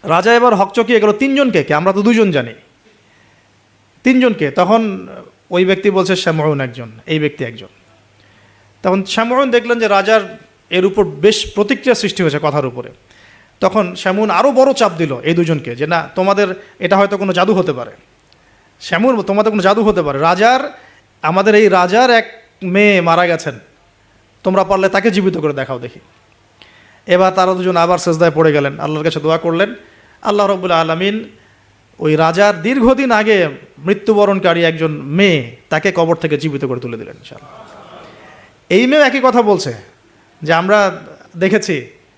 রাজা এবার হকচকিয়ে গেল 3 জনকে, কে আমরা তো 2 জন জানি, 3 জনকে। তখন ওই ব্যক্তি বলছে শামউন একজন, এই ব্যক্তি একজন। তখন শামউন দেখলেন যে রাজার এর উপর বেশ প্রতিক্রিয়া সৃষ্টি হয়েছে কথার উপরে। তখন শামউন আরও বড় চাপ দিল এই 2 জনকে যে না, তোমাদের এটা হয়তো কোনো জাদু হতে পারে। শামউন, তোমাদের কোনো জাদু হতে পারে, আমাদের এই রাজার এক মেয়ে মারা গেছেন, তোমরা পারলে তাকে জীবিত করে দেখাও দেখি। এবার তারা 2 জন আবার সেজদায় পড়ে গেলেন, আল্লাহর কাছে দোয়া করলেন। আল্লাহ রাব্বুল আলামিন ওই রাজার দীর্ঘদিন আগে মৃত্যুবরণকারী একজন মেয়ে, তাকে কবর থেকে জীবিত করে তুলে দিলেন ইনশাআল্লাহ। এই মেয়ে একই কথা বলছে যে আমরা দেখেছি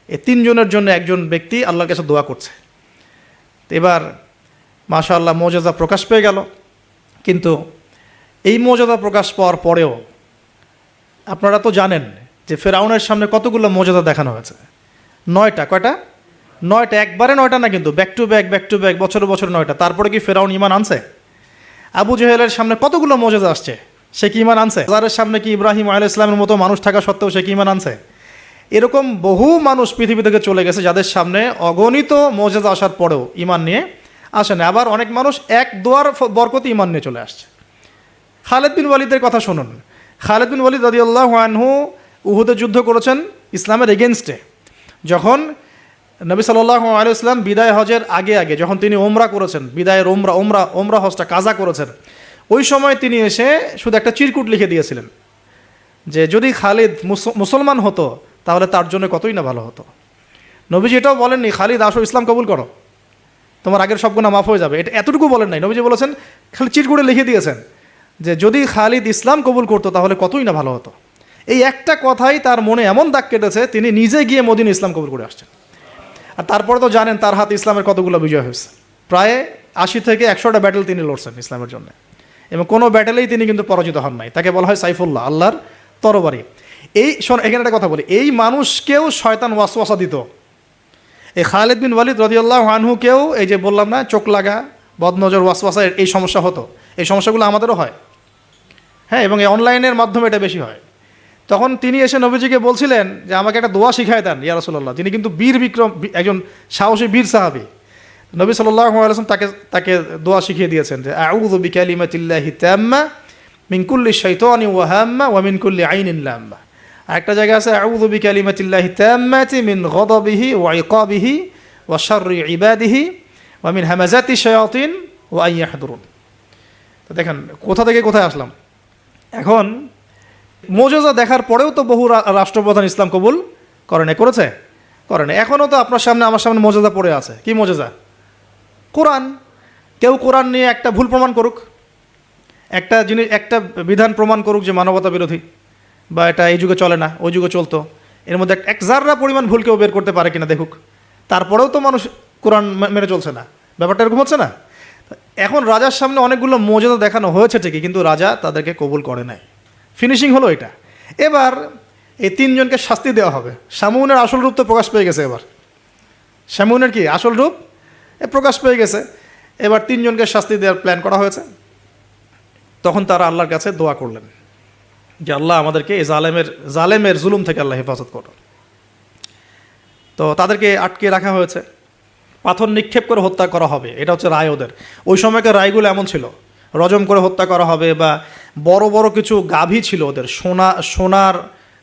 এই 3 জনের জন্য একজন ব্যক্তি আল্লাহর কাছে দোয়া করছে। এবার মাশাআল্লাহ মুআজিজা প্রকাশ পেয়ে গেল। কিন্তু এই মুআজিজা প্রকাশ পাওয়ার পরেও আপনারা তো জানেন যে ফেরাউনের সামনে কতগুলো মুআজিজা দেখানো হয়েছে, 9টা। কয়টা? 9টা। একবারে 9টা না, কিন্তু ব্যাক টু ব্যাক বছরে বছর 9টা। তারপরে কি ফেরাউন ঈমান আনছে? আবু জেহেলের সামনে কতগুলো মুআজিজা আসছে, সে কি ঈমান আনছে? যাদের সামনে কি ইব্রাহিম আলাইহিস সালামের মতো মানুষ থাকা সত্ত্বেও সে কি ঈমান আনছে? এরকম বহু মানুষ পৃথিবী থেকে চলে গেছে যাদের সামনে অগণিত মুআজিজা আসার পরেও ঈমান নিয়ে আসে না। আবার অনেক মানুষ এক দোয়ার বরকতে ঈমান নিয়ে চলে আসছে। খালিদ বিন ওয়ালিদের কথা শুনুন। খালিদ বিন ওয়ালিদ রাদিয়াল্লাহু আনহু উহুদে যুদ্ধ করেছেন ইসলামের এগেনস্টে। যখন নবী সাল্লাল্লাহু আলাইহি ওয়াসাল্লাম বিদায় হজের আগে যখন তিনি ওমরা করেছেন, বিদায়ের ওমরা হজটা কাজা করেছেন, ওই সময় তিনি এসে শুধু একটা চিরকুট লিখে দিয়েছিলেন যে যদি খালিদ মুসলমান হতো তাহলে তার জন্য কতই না ভালো হতো। নবীজি এটাও বলেননি খালিদ আসো ইসলাম কবুল করো, তোমার আগের সব গুনাহ মাফ হয়ে যাবে, এটা এতটুকু বলেন নাই। নবীজি বলেছেন, খালি চিরকুটে লিখে দিয়েছেন যে যদি খালিদ ইসলাম কবুল করতো তাহলে কতই না ভালো হতো। এই একটা কথাই তার মনে এমন দাগ কেটেছে, তিনি নিজে গিয়ে মদিনা ইসলাম কবুল করে আসছেন। আর তারপরে তো জানেন তার হাতে ইসলামের কতগুলো বিজয় হয়েছে, প্রায় 80 থেকে 100টা ব্যাটেল তিনি লড়ছেন ইসলামের জন্য, এবং কোনো ব্যাটেলেই তিনি কিন্তু পরাজিত হন নাই। তাকে বলা হয় সাইফুল্লাহ, আল্লাহর তরবারি। এখানে একটা কথা বলি, এই মানুষকেও শয়তান ওয়াসওয়াসা দিত। এই খালিদ বিন ওয়ালিদ রাদিয়াল্লাহু আনহুকেও এই যে বললাম না, চোখ লাগা, বদনজর, ওয়াসওয়াসা, এই সমস্যা হতো। এই সমস্যাগুলো আমাদেরও হয়, হ্যাঁ, এবং এই অনলাইনের মাধ্যমে এটা বেশি হয়। তখন তিনি এসে নবীজিকে বলছিলেন যে আমাকে একটা দোয়া শিখায় দেন ইয়া রাসূলুল্লাহ। তিনি কিন্তু বীর বিক্রম, একজন সাহসী বীর সাহাবী। নবী সাল্লাল্লাহু আলাইহি ওয়াসাল্লাম তাকে দোয়া শিখিয়ে দিয়েছেন যে আউযু বিকালিমাতিল্লাহি তাম্মা মিন কুল্লি শাইতানিন ওয়া হাম্মা ওয়া মিন কুল্লি আইনিন লাম্মা। আরেকটা জায়গা আছে আউযু বিকালিমাতিল্লাহি তাম্মাতি মিন গাদাবিহি ওয়া ইকাবিহি ওয়া শাররি ইবাদিহি ওয়া মিন হামাজাতি শায়াতিন ওয়া আন ইয়াহদুরুন। তো দেখেন কোথা থেকে কোথায় আসলাম। এখন মুআজিজা দেখার পরেও তো বহু রাষ্ট্রপ্রধান ইসলাম কবুল করেছে। এখনও তো আপনার সামনে আমার সামনে মুআজিজা পড়ে আছে। কি মুআজিজা? কোরআন। কেউ কোরআন নিয়ে একটা ভুল প্রমাণ করুক, একটা বিধান প্রমাণ করুক যে মানবতা বিরোধী, বা এটা এই যুগে চলে না, ওই যুগে চলতো, এর মধ্যে এক জাররা পরিমাণ ভুল কেউ বের করতে পারে কিনা দেখুক। তারপরেও তো মানুষ কোরআন মেনে চলছে না। ব্যাপারটা এরকম হচ্ছে না? এখন রাজার সামনে অনেকগুলো মুআজিজা দেখানো হয়েছে ঠিকই, কিন্তু রাজা তাদেরকে কবুল করে নাই। ফিনিশিং হলো এটা। এবার এই 3 জনকে শাস্তি দেওয়া হবে। শামউনের আসল রূপ তো প্রকাশ পেয়ে গেছে। এবার শামউনের কি আসল রূপ প্রকাশ পেয়ে গেছে। এবার তিনজনকে শাস্তি দেওয়ার প্ল্যান করা হয়েছে। তখন তারা আল্লাহর কাছে দোয়া করলেন যে আল্লাহ আমাদেরকে এই জালেমের জুলুম থেকে আল্লাহ হেফাজত করো। তো তাদেরকে আটকে রাখা হয়েছে, পাথর নিক্ষেপ করে হত্যা করা হবে, এটা হচ্ছে রায় ওদের। ওই সময়কার রায়গুলো এমন ছিল, রজম করে হত্যা করা হবে, বা বড় বড় কিছু গাভী ছিল ওদের, সোনার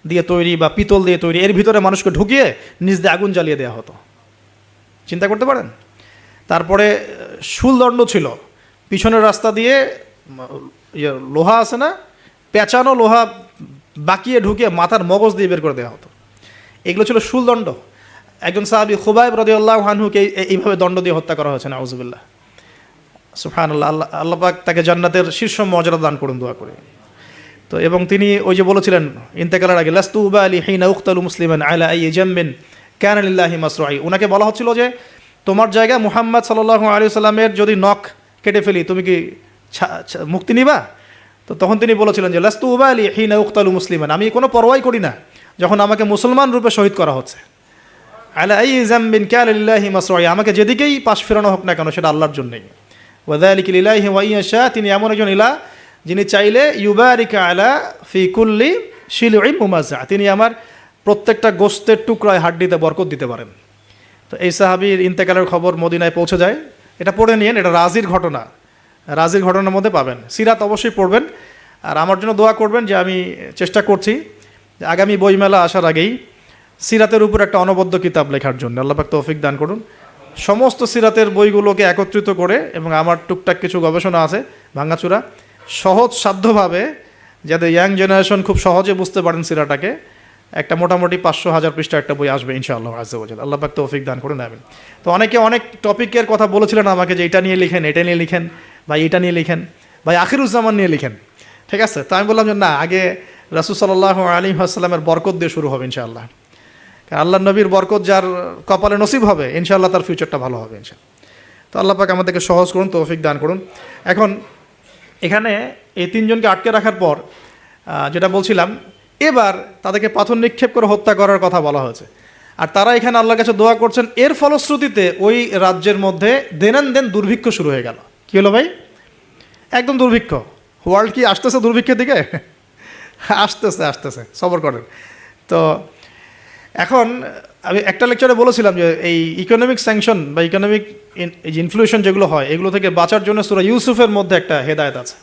দিয়ে তৈরি বা পিতল দিয়ে তৈরি, এর ভিতরে মানুষকে ঢুকিয়ে নিজ দিয়ে আগুন জ্বালিয়ে দেওয়া হতো। চিন্তা করতে পারেন। তারপরে শুলদণ্ড ছিল, পিছনের রাস্তা দিয়ে লোহা আছে না, পেঁচানো লোহা বাকিয়ে ঢুকিয়ে মাথার মগজ দিয়ে বের করে দেওয়া হতো। এগুলো ছিল শুলদণ্ড। একজন সাহাবী খুবাইব রাদিয়াল্লাহু আনহুকে এইভাবে দণ্ড দিয়ে হত্যা করা হয়েছে, নাউযুবিল্লাহ। সুবহানাল্লাহ। আল্লাহ পাক তাকে জান্নাতের শীর্ষ মর্যাদা দান করুন, দোয়া করে। তো এবং তিনি ওই যে বলেছিলেন ইন্তেকালের আগে, লাস্তু উবালি হিনা উকতালু মুসলিমান আলা আই জামবিন কানা লিল্লাহি মাসরুই। ওনাকে বলা হচ্ছিল যে তোমার জায়গায় মুহাম্মদ সাল্লাল্লাহু আলাইহি সাল্লামের যদি নখ কেটে ফেলি তুমি কি মুক্তি নিবা? তো তখন তিনি বলেছিলেন যে লাস্তু উবালি হিনা উকতালু মুসলিমান, আমি কোনো পরোয়াই করি না যখন আমাকে মুসলমান রূপে শহীদ করা হচ্ছে। আলা আই জামবিন কানা লিল্লাহি মাসরুই, আমাকে যেদিকেই পাশ ফেরানো হোক না কেন সেটা আল্লাহর জন্যই। ওয়াযালিকা লিল্লাহি ওয়া ইয়াশা, তিনি এমন একজন ইলাহ যিনি চাইলে ইউবারিকা আলা ফি কুল্লি শিলুইন মুমাজ্জা, তিনি আমার প্রত্যেকটা গোস্তের টুকরায় হাড্ডিতে বরকত দিতে পারেন। তো এই সাহাবীর ইন্তেকালের খবর মদিনায় পৌঁছে যায়। এটা পড়ে নিয়েন, এটা রাজির ঘটনা, রাজির ঘটনার মধ্যে পাবেন। সিরাত অবশ্যই পড়বেন, আর আমার জন্য দোয়া করবেন যে আমি চেষ্টা করছি যে আগামী বইমেলা আসার আগেই সিরাতের উপর একটা অনবদ্য কিতাব লেখার জন্য। আল্লাহ পাক তৌফিক দান করুন। সমস্ত সিরাতের বইগুলোকে একত্রিত করে, এবং আমার টুকটাক কিছু গবেষণা আছে ভাঙাচুরা, সহজ সাধ্যভাবে, যাতে ইয়াং জেনারেশন খুব সহজে বুঝতে পারেন সিরাটাকে, একটা মোটামুটি 500-1000 পৃষ্ঠা একটা বই আসবে ইনশাআল্লাহ আযজা ওয়া জাল্লা। আল্লাহ পাক তৌফিক দান করুন, আমিন। তো অনেকে অনেক টপিকের কথা বলেছিলেন আমাকে যে এটা নিয়ে লিখেন, এটা নিয়ে লিখেন, ভাই এটা নিয়ে লিখেন, ভাই আখিরুজ্জামান নিয়ে লিখেন, ঠিক আছে? তো আমি বললাম যে না, আগে রাসূল সাল্লাল্লাহু আলাইহি ওয়াসাল্লামের বরকত দিয়ে শুরু হবে ইনশাআল্লাহ। কারণ আল্লাহ নবীর বরকত যার কপালে নসিব হবে ইনশাআল্লাহ তার ফিউচারটা ভালো হবে ইনশাআল্লাহ। তো আল্লাহ পাক আমাদেরকে সহজ করুন, তৌফিক দান করুন। এখন এখানে এই তিনজনকে আটকে রাখার পর যেটা বলছিলাম, এবার তাদেরকে পাথর নিক্ষেপ করে হত্যা করার কথা বলা হয়েছে। আর তারা এখানে আল্লাহর কাছে দোয়া করছেন। এর ফলশ্রুতিতে ওই রাজ্যের মধ্যে দেন দুর্ভিক্ষ শুরু হয়ে গেল। কী হলো ভাই? একদম দুর্ভিক্ষ। ওয়ার্ল্ড কি আসতেছে দুর্ভিক্ষের দিকে? আসতেছে, সবর করেন। তো এখন আমি একটা লেকচারে বলেছিলাম যে এই ইকোনমিক স্যাংশন বা ইকোনমিক ইনফ্লুয়েশন যেগুলো হয়, এগুলো থেকে বাঁচার জন্য সূরা ইউসুফের মধ্যে একটা হেদায়েত আছে।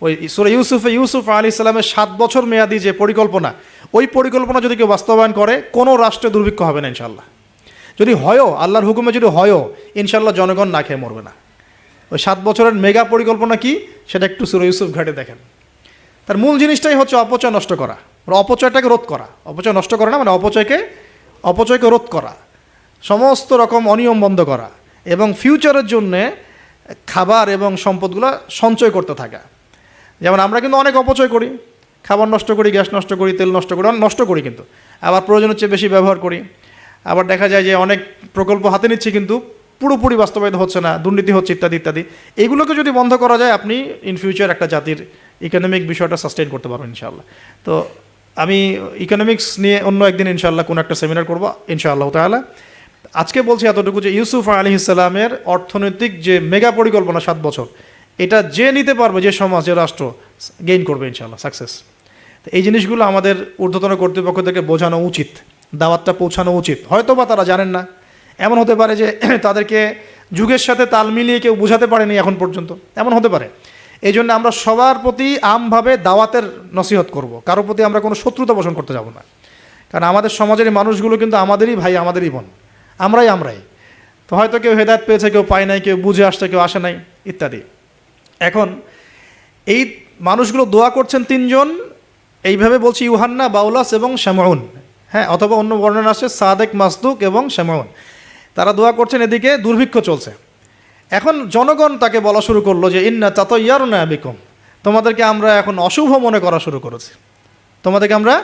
ওই সূরা ইউসুফ আলাইহিস সালামের 7 বছর মেয়াদি যে পরিকল্পনা, ওই পরিকল্পনা যদি কেউ বাস্তবায়ন করে, কোনো রাষ্ট্রে দুর্ভিক্ষ হবে না ইনশাল্লাহ। যদি হয়ও, আল্লাহর হুকুমে যদি হয়ও, ইনশাল্লাহ জনগণ না খেয়ে মরবে না। ওই 7 বছরের মেগা পরিকল্পনা কি সেটা একটু সূরা ইউসুফ ঘাটে দেখেন। তার মূল জিনিসটাই হচ্ছে অপচয় নষ্ট করা, অপচয়টাকে রোধ করা। অপচয় নষ্ট করা না, মানে অপচয়কে রোধ করা, সমস্ত রকম অনিয়ম বন্ধ করা, এবং ফিউচারের জন্যে খাবার এবং সম্পদগুলো সঞ্চয় করতে থাকা। যেমন আমরা কিন্তু অনেক অপচয় করি, খাবার নষ্ট করি, গ্যাস নষ্ট করি, তেল নষ্ট করি, নষ্ট করি, কিন্তু আবার প্রয়োজনের চেয়ে বেশি ব্যবহার করি। আবার দেখা যায় যে অনেক প্রকল্প হাতে নিচ্ছি কিন্তু পুরোপুরি বাস্তবায়িত হচ্ছে না, দুর্নীতি হচ্ছে, ইত্যাদি ইত্যাদি। এগুলোকে যদি বন্ধ করা যায়, আপনি ইন ফিউচার একটা জাতির ইকোনমিক বিষয়টা সাস্টেইন করতে পারবেন ইনশাআল্লাহ। তো আমি ইকোনমিক্স নিয়ে অন্য একদিন ইনশাআল্লাহ কোনো একটা সেমিনার করবো ইনশাআল্লাহ তাআলা। আজকে বলছি এতটুকু যে ইউসুফ আলাইহিস সালামের অর্থনৈতিক যে মেগা পরিকল্পনা 7 বছর, এটা যে নিতে পারবে, যে সমাজ, যে রাষ্ট্র, গেইন করবে ইনশাআল্লাহ, সাকসেস। তো এই জিনিসগুলো আমাদের ঊর্ধ্বতন কর্তৃপক্ষদেরকে বোঝানো উচিত, দাওয়াতটা পৌঁছানো উচিত। হয়তো বা তারা জানেন না, এমন হতে পারে যে তাদেরকে যুগের সাথে তাল মিলিয়ে কেউ বোঝাতে পারেনি এখন পর্যন্ত, এমন হতে পারে। এই জন্য আমরা সবার প্রতি আমভাবে দাওয়াতের নসিহত করব, কারোর প্রতি আমরা কোনো শত্রুতা পোষণ করতে যাব না। কারণ আমাদের সমাজের এই মানুষগুলো কিন্তু আমাদেরই ভাই, আমাদেরই বোন, আমরাই। তো হয়তো কেউ হেদায়েত পেয়েছে, কেউ পায় নাই, কেউ বুঝে আসছে, কেউ আসে নাই, ইত্যাদি। এখন এই মানুষগুলো দোয়া করছেন তিনজন, এইভাবে বলছি, ইউহান্না, বাউলাস এবং শামউন, হ্যাঁ, অথবা অন্য বর্ণনা আছে সাদেক, মাসদুক এবং শামউন। তারা দোয়া করছেন, এদিকে দুর্ভিক্ষ চলছে। এখন জনগণ তাকে বলা শুরু করলো যে ইন্না তাতায়্যারনা বিকুম, তোমাদেরকে আমরা এখন অশুভ মনে করা শুরু করেছি, তোমাদেরকে আমরা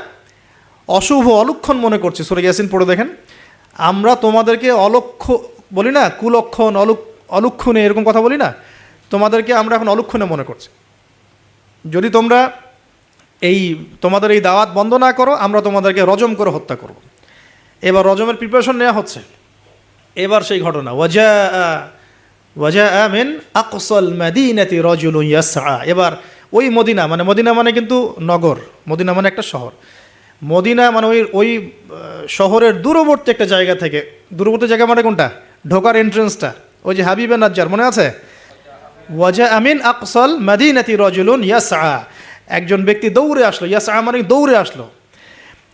অশুভ, অলক্ষণ মনে করছি। সূরা ইয়াসিন পড়ে দেখেন, আমরা তোমাদেরকে বলি না, কুলক্ষণ, অলক্ষণে, এরকম কথা বলি না, তোমাদেরকে আমরা এখন অলক্ষণে মনে করছি। যদি তোমরা তোমাদের এই দাওয়াত বন্ধ না করো, আমরা তোমাদেরকে রজম করে হত্যা করব। এবার রজমের প্রিপারেশন নেওয়া হচ্ছে। এবার সেই ঘটনা ওয়াজা মিন আকসাল মাদিনাতি রাজুলুন ইয়াসআ। এবার ওই মদিনা মানে কিন্তু নগর, মদিনা মানে একটা শহর, মদিনা মানে ওই শহরের দূরবর্তী একটা জায়গা থেকে, দূরবর্তী জায়গা মানে কোনটা, ঢোকার এন্ট্রেন্সটা, ওই যে হাবিবে নাজ্জার মনে আছে, ওয়াজা আমিন আকসাল মাদিনাতি রাজুলুন ইয়াসআ, একজন ব্যক্তি দৌড়ে আসলো, ইয়াসআ মানে দৌড়ে আসলো,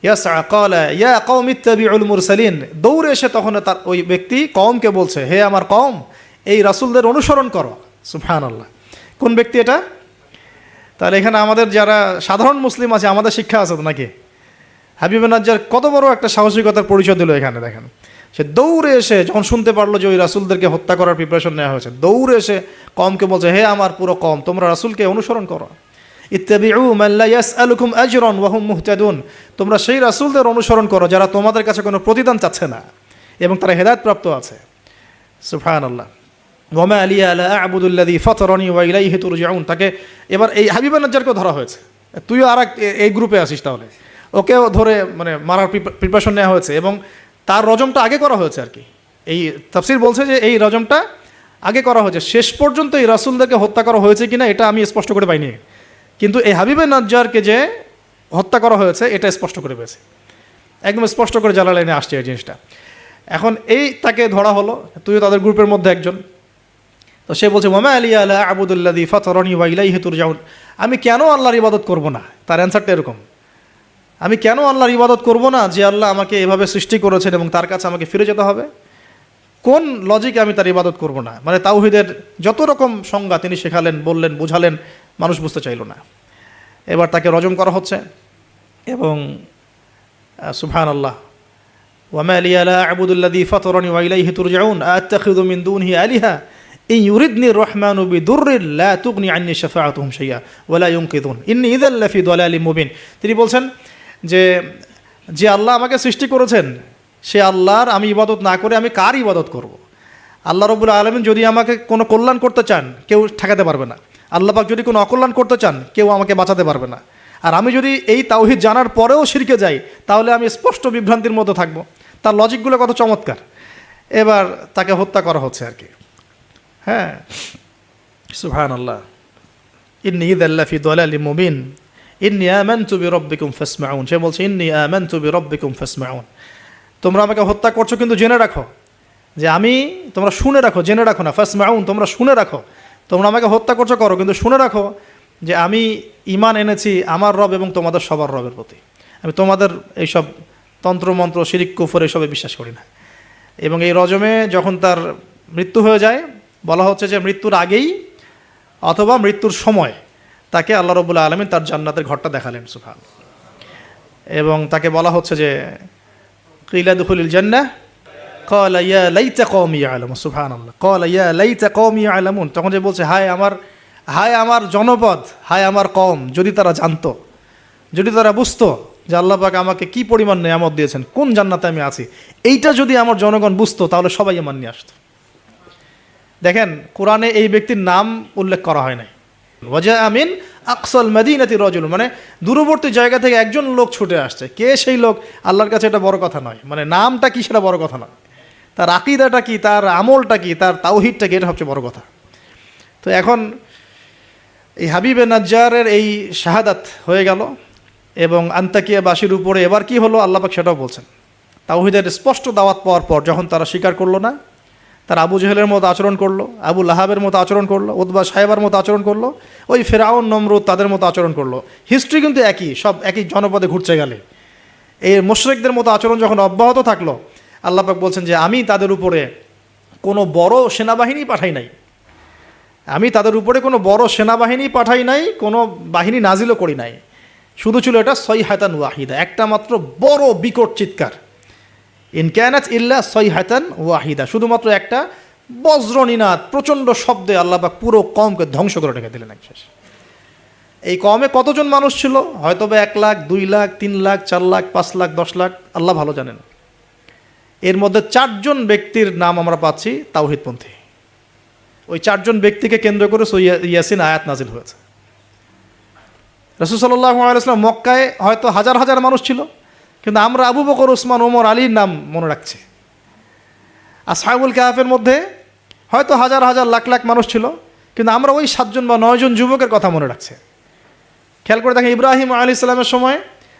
ইয়াসআ ক্বালা ইয়া কওমি ইত্তাবিউল মুরসালিন, দৌড়ে এসে তখন তার ওই ব্যক্তি কওমকে বলছে, হে আমার কওম, এই রাসূলদের অনুসরণ করো। সুবহানাল্লাহ। কোন ব্যক্তি এটা? তাহলে এখানে আমাদের যারা সাধারণ মুসলিম আছে আমাদের শিক্ষা আছে তো নাকি? হাবিবে নাজ্জার কত বড় একটা সাহসিকতার পরিচয় দিল এখানে, দেখেন। সে দৌড়ে এসে যখন শুনতে পারলো যে ওই রাসূলদেরকে হত্যা করার প্রিপারেশন নেওয়া হয়েছে, দৌড়ে এসে কওমকে বলছে, হে আমার পুরো কওম, তোমরা রাসূলকে অনুসরণ করো। ইত্তাবিউ মান লা ইয়াসআলুকুম আজরান ওয়া হুম মুহতাদুন, তোমরা সেই রাসূলদের অনুসরণ করো যারা তোমাদের কাছে কোনো প্রতিদান চাচ্ছে না এবং তারা হেদায়েত প্রাপ্ত আছে। সুবহানাল্লাহ। ওয়া মা লিয়া লা আ'বুদুল্লাযী ফাতারানি ওয়া ইলাইহি তুরজাউন। তাকে এবার এই হাবিবে নাজ্জারকেও ধরা হয়েছে, তুইও আর এই গ্রুপে আসিস, তাহলে ওকেও ধরে মারার প্রিপারেশন নেওয়া হয়েছে এবং তার রজমটা আগে করা হয়েছে আর কি। এই তাফসীর বলছে যে এই রজমটা আগে করা হয়েছে, শেষ পর্যন্ত এই রাসূলদেরকে হত্যা করা হয়েছে কিনা এটা আমি স্পষ্ট করে পাইনি, কিন্তু এই হাবিবে নাজ্জারকে যে হত্যা করা হয়েছে এটা স্পষ্ট করে পেয়েছে, একদম স্পষ্ট করে জালালাইনে আসছে এই জিনিসটা। এখন এই তাকে ধরা হলো, তুইও তাদের গ্রুপের মধ্যে একজন। তো সে বলছে, ওয়া মা লিয়া লা আ'বুদুল্লাযী ফাতারানি ওয়া ইলাইহি তুরজাউন, আমি কেন আল্লাহর ইবাদত করব না? তার অ্যান্সারটা এরকম, আমি কেন আল্লাহর ইবাদত করব না যে আল্লাহ আমাকে এভাবে সৃষ্টি করেছেন এবং তার কাছে আমাকে ফিরে যেতে হবে? কোন লজিকে আমি তার ইবাদত করব না? মানে তাওহীদের যত রকম সংজ্ঞা তিনি শেখালেন, বললেন, বুঝালেন, মানুষ বুঝতে চাইল না। এবার তাকে রজম করা হচ্ছে এবং সুবহানাল্লাহ, ওয়া মা লিয়া লা আ'বুদুল্লাযী ফাতারানি ওয়া ইলাইহি তুরজাউন আ'তাখিযু মিন দুনিহি আলিহা ইন ইউরিদনি রহমানু বিদুররিন লা তুগনি আন্নি শাফাআতুহুম শাইআ ওয়া লা ইউনকিযুন ইন্নী ইযাল লাফি দালালিম মুবিন। তিনি বলছেন যে আল্লাহ আমাকে সৃষ্টি করেছেন সে আল্লাহর আমি ইবাদত না করে আমি কার ইবাদত করব? আল্লাহ রাব্বুল আলামিন যদি আমাকে কোনো কল্যাণ করতে চান কেউ ঠেকাতে পারবে না, আল্লাহ পাক যদি কোনো অকল্যাণ করতে চান কেউ আমাকে বাঁচাতে পারবে না। আর আমি যদি এই তাওহীদ জানার পরেও শিরকে যাই তাহলে আমি স্পষ্ট বিভ্রান্তির মধ্যে থাকবো। তার লজিকগুলো কত চমৎকার। এবার তাকে হত্যা করা হচ্ছে আর কি। হ্যাঁ, সুবহানাল্লাহ। ইন্নী ইযাল লাফি দালালিম মুবিন ইন্নী আমানতু বিরাব্বিকুম ফাসমাউন। সে বলছে, ইন্নী আমানতু বিরাব্বিকুম ফাসমাউন, তোমরা আমাকে হত্যা করছো কিন্তু জেনে রাখো যে আমি, তোমরা শুনে রাখো, জেনে রাখো না, ফাসমাউন তোমরা শুনে রাখো, তোমরা আমাকে হত্যা করছো করো কিন্তু শুনে রাখো যে আমি ঈমান এনেছি আমার রব এবং তোমাদের সবার রবের প্রতি। আমি তোমাদের এইসব তন্ত্রমন্ত্র শিরিক কুফর এসবে বিশ্বাস করি না। এবং এই রজমে যখন তার মৃত্যু হয়ে যায় বলা হচ্ছে যে মৃত্যুর আগেই অথবা মৃত্যুর সময় তাকে আল্লাহ রাব্বুল আলামিন তার জান্নাতের ঘরটা দেখালেন। সুবহানাল্লাহ। এবং তাকে বলা হচ্ছে যে কিলা দুখুলিল জান্নাহ ক্বালা ইয়া লাইতা কওমি ইয়ালামুন। সুবহানাল্লাহ। ক্বালা ইয়া লাইতা কওমি ইয়ালামুন, তখন যে বলছে হায় আমার জনপদ, হায় আমার কওম, যদি তারা জানতো, যদি তারা বুঝতো যে আল্লাহ পাক আমাকে কি পরিমাণ নেয়ামত দিয়েছেন, কোন জান্নাতে আমি আছি, এইটা যদি আমার জনগণ বুঝতো তাহলে সবাই ঈমান নিয়ে আসতো। দেখেন কোরআনে এই ব্যক্তির নাম উল্লেখ করা হয় নাই। ওয়াজা আমিন আকসাল মাদিনাতি রাজুল, মানে দূরবর্তী জায়গা থেকে একজন লোক ছুটে আসছে। কে সেই লোক আল্লাহর কাছে এটা বড় কথা নয়, মানে নামটা কি সেটা বড় কথা নয়, তার আকীদাটা কি, তার আমলটা কি, তার তাওহীদটা কি, এটা সবচেয়ে বড় কথা। তো এখন এই হাবিবে নাজ্জারের এই শাহাদাত হয়ে গেল এবং আন্তাকিয়াবাসীর উপরে এবার কি হলো আল্লাহ পাক সেটাও বলছেন। তাওহীদের স্পষ্ট দাওয়াত পাওয়ার পর যখন তারা স্বীকার করলো না, তারা আবু জেহেলের মতো আচরণ করলো, আবু লাহাবের মতো আচরণ করলো, উতবা সাহেবার মতো আচরণ করলো, ওই ফেরাউন নমরুদ তাদের মতো আচরণ করলো। হিস্ট্রি কিন্তু একই, সব একই জনপদে ঘুরছে গেলে। এই মুশরিকদের মতো আচরণ যখন অব্যাহত থাকলো, আল্লাহ পাক বলছেন যে আমি তাদের উপরে কোনো বড় সেনাবাহিনী পাঠাই নাই, আমি তাদের উপরে কোনো বড় সেনাবাহিনী পাঠাই নাই, কোনো বাহিনী নাজিলও করি নাই, শুধু ছিল এটা সয়হাতান ওয়াহিদা, একটা মাত্র বড় বিকট চিৎকার। ইন কানাত ইল্লা সয়হাতান ওয়াহিদা, শুধুমাত্র একটা বজ্রনিনাদ, প্রচণ্ড শব্দে আল্লাহ পাক পুরো কওমকে ধ্বংস করে রেখে দিলেন একশেষ। এই কওমে কতজন মানুষ ছিল? হয়তো বা 1 লাখ, 2 লাখ, 3 লাখ, 4 লাখ, 5 লাখ, 10 লাখ, আল্লাহ ভালো জানেন। এর মধ্যে 4 জন ব্যক্তির নাম আমরা পাচ্ছি তাওহীদপন্থী। ওই 4 জন ব্যক্তিকে কেন্দ্র করে ইয়াসিন আয়াত নাজিল হয়েছে। রাসূল সাল্লাল্লাহু আলাইহি ওয়াসাল্লাম মক্কায় হয়তো হাজার হাজার মানুষ ছিল, কিন্তু আমরা আবু বকর, ওসমান, ওমর, আলীর নাম মনে রাখছি। আসহাবুল কাহাফের মধ্যে হয়তো হাজার হাজার লাখ লাখ মানুষ ছিল, কিন্তু আমরা ওই 7 জন বা 9 জন যুবকের কথা মনে রাখছে। খেয়াল করে দেখেন, ইব্রাহিম আলাইহিস সালামের সময়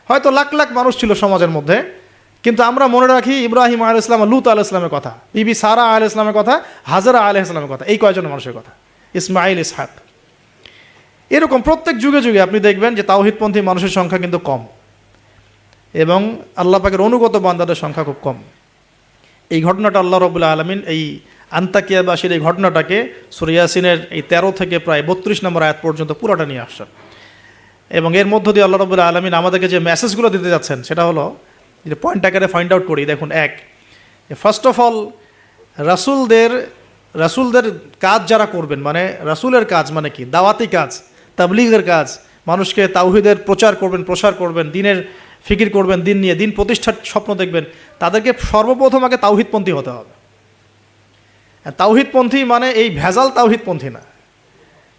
হয়তো লাখ লাখ মানুষ ছিল সমাজের মধ্যে, কিন্তু আমরা মনে রাখি ইব্রাহিম আলাইহিস সালাম, লূত আলাইহিস সালামের কথা, বিবি সারা আলাইহিস সালামের কথা, হাজারা আলাইহিস সালামের কথা, এই কয়জন মানুষের কথা, ইসমাইল, ইসহাক। এরকম প্রত্যেক যুগে যুগে আপনি দেখবেন যে তাওহীদপন্থী মানুষের সংখ্যা কিন্তু কম এবং আল্লাহ পাকের অনুগত বান্দাদের সংখ্যা খুব কম। এই ঘটনাটা আল্লাহ রাব্বুল আলামিন এই আন্তাকিয়াবাসীর এই ঘটনাটাকে সূরা ইয়াসিনের এই 13 থেকে প্রায় 32 নম্বর আয়াত পর্যন্ত পুরোটা নিয়ে আসছেন। এবং এর মধ্য দিয়ে আল্লাহ রাব্বুল আলামিন আমাদেরকে যে মেসেজগুলো দিতে যাচ্ছেন সেটা হলো, যে পয়েন্ট আকারে ফাইন্ড আউট করি। দেখুন, এক, ফার্স্ট অফ অল রাসূলদের কাজ যারা করবেন, মানে রাসূলের কাজ মানে কি, দাওয়াতি কাজ, তাবলীগের কাজ, মানুষকে তাওহীদের প্রচার করবেন, দিনের ফিকির করবেন, দিন নিয়ে দিন প্রতিষ্ঠার স্বপ্ন দেখবেন, তাদেরকে সর্বপ্রথম আগে তাওহীদপন্থী হতে হবে। তাওহীদপন্থী মানে এই ভেজাল তাওহীদপন্থী না,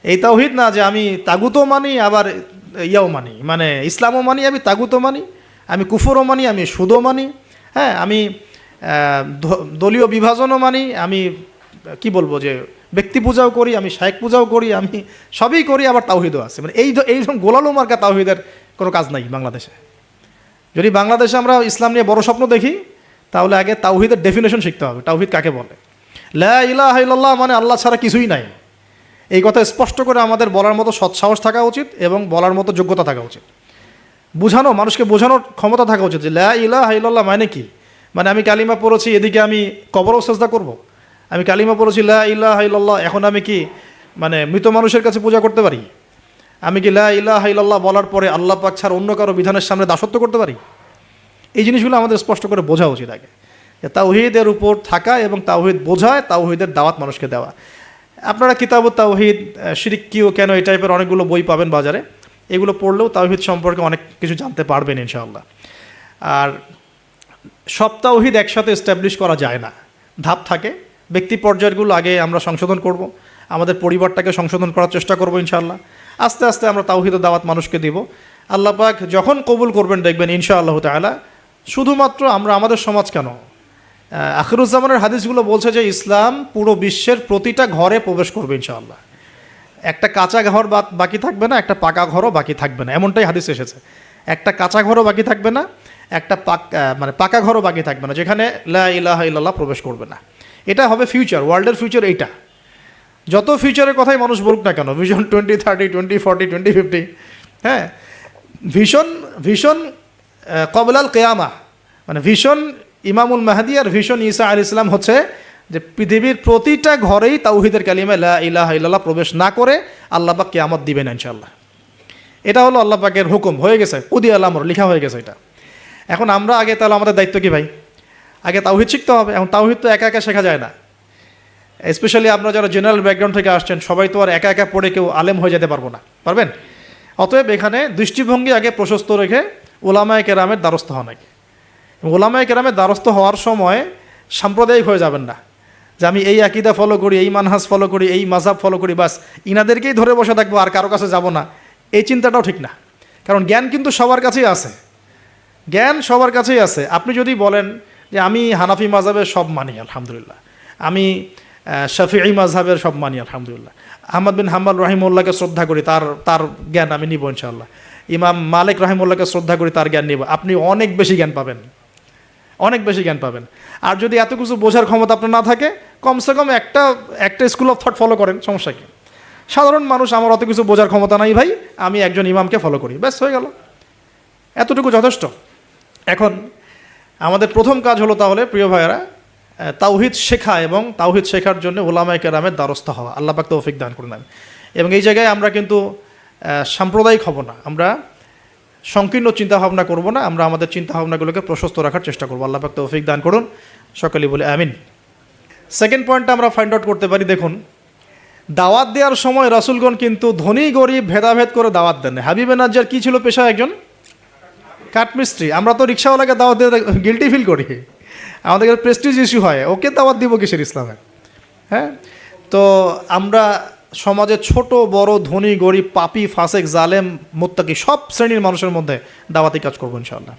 এই তাওহীদ না যে আমি তাগুতও মানি আবার ইয়াও মানি, মানে ইসলামও মানি, আমি তাগুতও মানি, আমি কুফরও মানি, আমি সুদও মানি, হ্যাঁ, আমি দলীয় বিভাজনও মানি, আমি কি বলবো যে ব্যক্তি পূজাও করি, আমি শায়েখ পূজাও করি, আমি সবই করি, আবার তাওহীদও আছে। মানে এইরকম গোলালো মার্কা তাওহীদের কোনো কাজ নাই বাংলাদেশে। যদি বাংলাদেশে আমরা ইসলাম নিয়ে বড় স্বপ্ন দেখি, তাহলে আগে তাওহীদের ডেফিনেশন শিখতে হবে। তাওহীদ কাকে বলে? লা ইলাহা ইল্লাল্লাহ মানে আল্লাহ ছাড়া কিছুই নাই, এই কথা স্পষ্ট করে আমাদের বলার মতো সৎসাহস থাকা উচিত এবং বলার মতো যোগ্যতা থাকা উচিত। মানুষকে বোঝানোর ক্ষমতা থাকা উচিত যে লা ইলাহা ইল্লাল্লাহ মানে কি। মানে আমি কালিমা পড়েছি, এদিকে আমি কবরও সেজদা করব? আমি কালিমা পড়েছি লা ইলাহা ইল্লাল্লাহ, এখন আমি কি মানে মৃত মানুষের কাছে পূজা করতে পারি? আমি কি লা ইলাহা ইল্লাল্লাহ বলার পরে আল্লাহ পাক ছাড়া অন্য কারো বিধানের সামনে দাসত্ব করতে পারি? এই জিনিসগুলো আমাদের স্পষ্ট করে বোঝা উচিত আগে, তাওহীদের উপর থাকা এবং তাওহীদ বোঝায়, তাওহীদের দাওয়াত মানুষকে দেওয়া। আপনারা কিতাবুত তাওহীদ, শিরক কি ও কেন, এই টাইপের অনেকগুলো বই পাবেন বাজারে, এগুলো পড়লেও তাওহীদ সম্পর্কে অনেক কিছু জানতে পারবেন ইনশাআল্লাহ। আর সব তাওহীদ একসাথে এস্টাবলিশ করা যায় না, ধাপ থাকে। ব্যক্তি পর্যায়গুলো আগে আমরা সংশোধন করব, আমাদের পরিবারটাকে সংশোধন করার চেষ্টা করব ইনশাআল্লাহ। আস্তে আস্তে আমরা তাওহীদের দাওয়াত মানুষকে দিব। আল্লাহ পাক যখন কবুল করবেন দেখবেন ইনশাআল্লাহ তাআলা, শুধুমাত্র আমরা আমাদের সমাজ কেন, আখিরুজ্জামানের হাদিসগুলো বলছে যে ইসলাম পুরো বিশ্বের প্রতিটা ঘরে প্রবেশ করবে ইনশাআল্লাহ। একটা কাঁচা ঘর বাকি থাকবে না, একটা পাকা ঘরও বাকি থাকবে না, এমনটাই হাদিস এসেছে। একটা কাঁচা ঘরও বাকি থাকবে না, একটা পাকা ঘরও বাকি থাকবে না, যেখানে লা ইলাহা ইল্লাল্লাহ প্রবেশ করবে না। এটা হবে ফিউচার, ওয়ার্ল্ডের ফিউচার এইটা। যত ফিউচারের কথাই মানুষ বলুক না কেন, ভিশন 2030, 2040, 2050, হ্যাঁ, ভিশন কবলাল কিয়ামা, মানে ভিশন ইমামুল মাহদি আর ভিশন ঈসা আলাইহিস সালাম হচ্ছে যে পৃথিবীর প্রতিটা ঘরেই তাওহীদের কালিমা লা ইলাহা ইল্লাল্লাহ প্রবেশ না করে আল্লাহ পাক কিয়ামত দিবেন ইনশাআল্লাহ। এটা হলো আল্লাহ পাকের হুকুম, হয়ে গেছে, কুদিয়াল আমর, লেখা হয়ে গেছে এটা। এখন আমরা আগে, তাহলে আমাদের দায়িত্ব কি ভাই? আগে তাওহীদ শিখতে হবে। এখন তাওহীদ তো একা একা শেখা যায় না, স্পেশালি আপনারা যারা জেনারেল ব্যাকগ্রাউন্ড থেকে আসছেন, সবাই তো আর একা একা পড়ে কেউ আলেম হয়ে যেতে পারবো না, পারবেন? অতএব এখানে দৃষ্টিভঙ্গি আগে প্রশস্ত রেখে ওলামায়ে কেরামের দ্বারস্থ হন আগে। ওলামায়ে কেরামের দ্বারস্থ হওয়ার সময় সাম্প্রদায়িক হয়ে যাবেন না, যে আমি এই আকীদা ফলো করি, এই মানহাজ ফলো করি, এই মাযহাব ফলো করি, বাস ইনাদেরকেই ধরে বসে থাকবো আর কারো কাছে যাব না, এই চিন্তাটাও ঠিক না। কারণ জ্ঞান কিন্তু সবার কাছেই আছে, জ্ঞান সবার কাছেই আছে। আপনি যদি বলেন যে আমি হানাফি মাযহাবের সব মানি আলহামদুলিল্লাহ, আমি শাফিঈ মাযহাবের সব মানি আলহামদুলিল্লাহ, আহমদ বিন হাম্বল রাহিমাহুল্লাহকে শ্রদ্ধা করি, তার জ্ঞান আমি নিব ইনশাআল্লাহ, ইমাম মালিক রাহিমাহুল্লাহকে শ্রদ্ধা করি, তার জ্ঞান নিব, আপনি অনেক বেশি জ্ঞান পাবেন, অনেক বেশি জ্ঞান পাবেন। আর যদি এত কিছু বোঝার ক্ষমতা আপনার না থাকে, কমসে কম একটা স্কুল অফ থট ফলো করেন, সমস্যা কি? সাধারণ মানুষ, আমার অত কিছু বোঝার ক্ষমতা নাই ভাই, আমি একজন ইমামকে ফলো করি, ব্যাস হয়ে গেল, এতটুকু যথেষ্ট। এখন আমাদের প্রথম কাজ হলো তাহলে প্রিয় ভাইয়েরা, তাওহীদ শেখা এবং তাওহীদ শেখার জন্য ওলামায়ে কেরামের দ্বারস্থ হওয়া। আল্লাহ পাক তৌফিক দান করুন। এবং এই জায়গায় আমরা কিন্তু সাম্প্রদায়িক হব না, আমরা সংকীর্ণ চিন্তাভাবনা করব না, আমরা আমাদের চিন্তাভাবনাগুলোকে প্রশস্ত রাখার চেষ্টা করবো। আল্লাহ পাক তৌফিক দান করুন, সকলেই বলে আমিন। সেকেন্ড পয়েন্টটা আমরা ফাইন্ড আউট করতে পারি, দেখুন, দাওয়াত দেওয়ার সময় রাসূলগণ কিন্তু ধনী গরিব ভেদাভেদ করে দাওয়াত দেন। হাবিবে নাজ্জার কী ছিল পেশা? একজন কাঠমিস্ত্রি। আমরা তো রিক্সাওয়ালাকে দাওয়াত দিয়ে গিল্টি ফিল করি, আমাদের প্রেস্টিজ ইস্যু হয়, ওকে দাওয়াত দিব কিসের ইসলামে? হ্যাঁ, তো আমরা সমাজে ছোট বড়, ধনী গরিব, পাপী ফাসেক জালেম মুত্তাকি সব শ্রেণীর মানুষের মধ্যে দাওয়াতি কাজ করবো ইনশাআল্লাহ।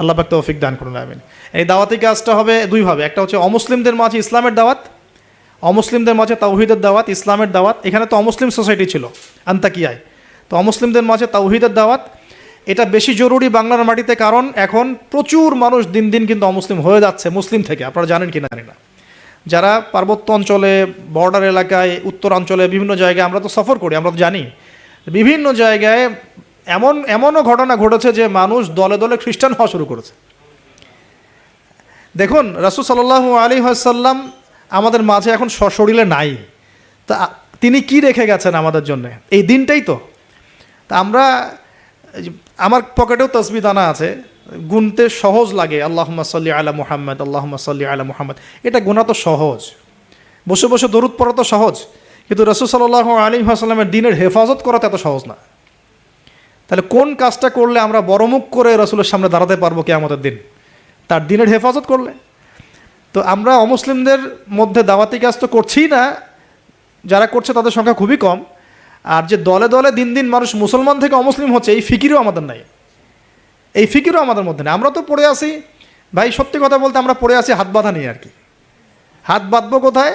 আল্লাহ পাক তৌফিক দান করুন, আমিন। এই দাওয়াতি কাজটা হবে দুইভাবে, একটা হচ্ছে অমুসলিমদের মাঝে ইসলামের দাওয়াত, অমুসলিমদের মাঝে তাওহীদের দাওয়াত, ইসলামের দাওয়াত। এখানে তো অমুসলিম সোসাইটি ছিল আন্তাকিয়ায়, তো অমুসলিমদের মাঝে তাওহীদের দাওয়াত এটা বেশি জরুরি বাংলার মাটিতে, কারণ এখন প্রচুর মানুষ দিন দিন কিন্তু অমুসলিম হয়ে যাচ্ছে মুসলিম থেকে, আপনারা জানেন কি না জানি না। যারা পার্বত্য অঞ্চলে, বর্ডার এলাকায়, উত্তরাঞ্চলে বিভিন্ন জায়গায় আমরা তো সফর করি, আমরা তো জানি বিভিন্ন জায়গায় এমনও ঘটনা ঘটেছে যে মানুষ দলে দলে খ্রিস্টান হওয়া শুরু করেছে। দেখুন রাসূল সাল্লাল্লাহু আলাইহি ওয়াসাল্লাম আমাদের মাঝে এখন সশরীরে নাই, তা তিনি কি রেখে গেছেন আমাদের জন্য? এই দিনটাই তো। তা আমরা, আমার পকেটেও তসবিহ দানা আছে, গুনতে সহজ লাগে, আল্লাহুম্মা সাল্লি আলা মুহাম্মদ, আল্লাহুম্মা সাল্লি আলা মুহাম্মদ, এটা গোনা তো সহজ, বসে বসে দরুদ পড়া তো সহজ, কিন্তু রাসূল সাল্লাল্লাহু আলাইহি ওয়াসাল্লামের দিনের হেফাজত করা তো এত সহজ না। তাহলে কোন কাজটা করলে আমরা বড়মুখ করে রাসূলের সামনে দাঁড়াতে পারবো কিয়ামতের দিন? তার দিনের হেফাজত করলে। তো আমরা অমুসলিমদের মধ্যে দাওয়াতি কাজ তো করছিই না, যারা করছে তাদের সংখ্যা খুবই কম। আর যে দলে দলে দিন দিন মানুষ মুসলমান থেকে অমুসলিম হচ্ছে, এই ফিকিরও আমাদের নাই, এই ফিকিরও আমাদের মধ্যে নেই। আমরা তো পড়ে আসি ভাই, সত্যি কথা বলতে আমরা পড়ে আসি হাত বাঁধা নিয়ে আর কি। হাত বাঁধবো কোথায়?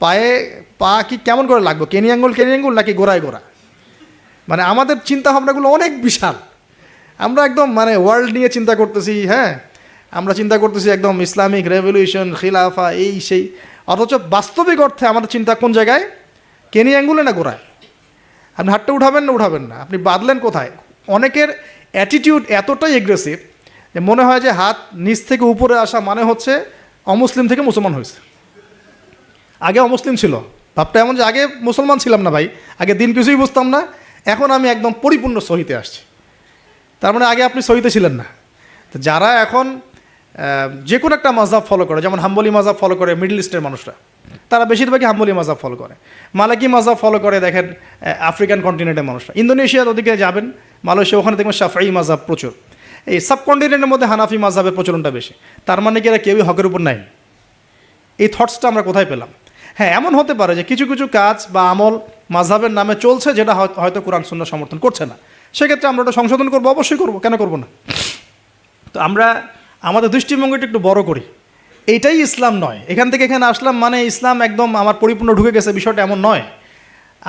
পায়ে, পা কি কেমন করে লাগবো, কেনি আঙ্গুল নাকি গোড়ায় গোড়া? মানে আমাদের চিন্তা ভাবনাগুলো অনেক বিশাল, আমরা একদম মানে ওয়ার্ল্ড নিয়ে চিন্তা করতেছি। হ্যাঁ, আমরা চিন্তা করতেছি একদম ইসলামিক রেভলিউশন, খিলাফা, এই সেই, অথচ বাস্তবিক অর্থে আমাদের চিন্তা কোন জায়গায়? কেনি আঙ্গুলে না গোড়ায়? আপনি হাতটা উঠাবেন না, আপনি বাঁধলেন কোথায়? অনেকের অ্যাটিটিউড এতটাই এগ্রেসিভ যে মনে হয় যে হাত নিচ থেকে উপরে আসা মানে হচ্ছে অমুসলিম থেকে মুসলমান হয়েছে। আগে অমুসলিম ছিল, ভাবটা এমন যে আগে মুসলমান ছিলাম না ভাই, আগে দিন কিছুই বুঝতাম না, এখন আমি একদম পরিপূর্ণ সহিতে আসছি। তার মানে আগে আপনি সহিতে ছিলেন না। তো যারা এখন যে কোনো একটা মাযহাব ফলো করে, যেমন হাম্বলি মাযহাব ফলো করে মিডল ইস্টের মানুষরা, তারা বেশিরভাগই হাম্বলি মাযহাব ফলো করে। মালাকি মাযহাব ফলো করে দেখেন আফ্রিকান কন্টিনেন্টের মানুষরা। ইন্দোনেশিয়ার ওদিকে যাবেন, মালয়েশিয়া, ওখানে দেখবেন শাফঈ মাযহাব প্রচুর। এই সাবকন্টিনেন্টের মধ্যে হানাফি মাযহাবের প্রচলনটা বেশি। তার মানে কি এরা কেউই হকের উপর নাই? এই থটসটা আমরা কোথায় পেলাম? হ্যাঁ, এমন হতে পারে যে কিছু কিছু কাজ বা আমল মাযহাবের নামে চলছে, যেটা হয়তো কোরআন সুন্নাহ সমর্থন করছে না, সেক্ষেত্রে আমরা ওটা সংশোধন করবো, অবশ্যই করবো, কেন করবো না? তো আমরা আমাদের দৃষ্টিভঙ্গিটা একটু বড় করি, এইটাই ইসলাম নয়। এখান থেকে এখানে আসলাম মানে ইসলাম একদম আমার পরিপূর্ণ ঢুকে গেছে, বিষয়টা এমন নয়।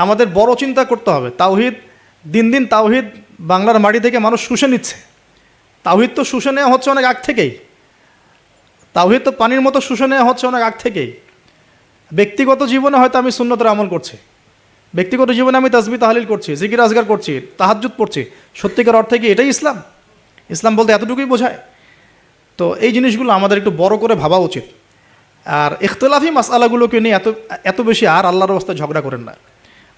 আমাদের বড় চিন্তা করতে হবে। তাওহীদ, দিন দিন তাওহীদ বাংলার মাটি থেকে মানুষ শুষে নিচ্ছে। তাওহীদ তো শুষে নেওয়া হচ্ছে অনেক আগ থেকেই, তাওহীদ তো পানির মতো শুষে নেওয়া হচ্ছে অনেক আগ থেকেই। ব্যক্তিগত জীবনে হয়তো আমি সুন্নতের আমল করছি, ব্যক্তিগত জীবনে আমি তাসবিহ তাহলিল করছি, জিকির আজগার করছি, তাহাজ্জুদ পড়ছি, সত্যিকার অর্থে কি এটাই ইসলাম? ইসলাম বলতে এতটুকুই বোঝায়? তো এই জিনিসগুলো আমাদের একটু বড় করে ভাবা উচিত। আর ইখতিলাফি মাসআলাগুলোকে নিয়ে এত বেশি আর আল্লাহর রাস্তায় ঝগড়া করেন না।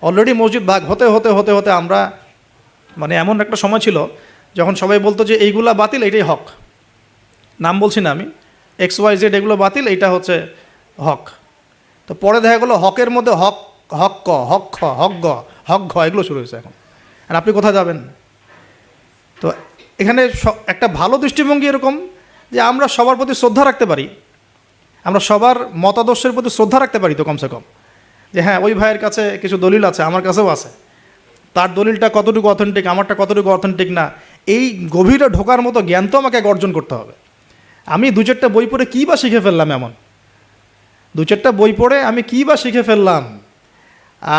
অলরেডি মসজিদ ভাগ হতে হতে হতে হতে আমরা মানে এমন একটা সময় ছিল যখন সবাই বলতো যে এইগুলা বাতিল, এইটাই হক। নাম বলছি না আমি, XYZ এগুলো বাতিল, এইটা হচ্ছে হক। তো পরে দেখা গেলো হকের মধ্যে হক, হক ক, হক খ, হক গ, হক ঘ, এগুলো শুরু হয়েছে এখন। আর আপনি কোথায় যাবেন? তো এখানে একটা ভালো দৃষ্টিভঙ্গি এরকম যে আমরা সবার প্রতি শ্রদ্ধা রাখতে পারি, আমরা সবার মতাদর্শের প্রতি শ্রদ্ধা রাখতে পারি তো কমসে কম, যে হ্যাঁ ওই ভাইয়ের কাছে কিছু দলিল আছে, আমার কাছেও আছে, তার দলিলটা কতটুকু অথেন্টিক, আমারটা কতটুকু অথেন্টিক না, এই গভীরে ঢোকার মতো জ্ঞান তো আমাকে অর্জন করতে হবে। আমি দু চারটা বই পড়ে কী বা শিখে ফেললাম? এমন দু চারটা বই পড়ে আমি কী বা শিখে ফেললাম?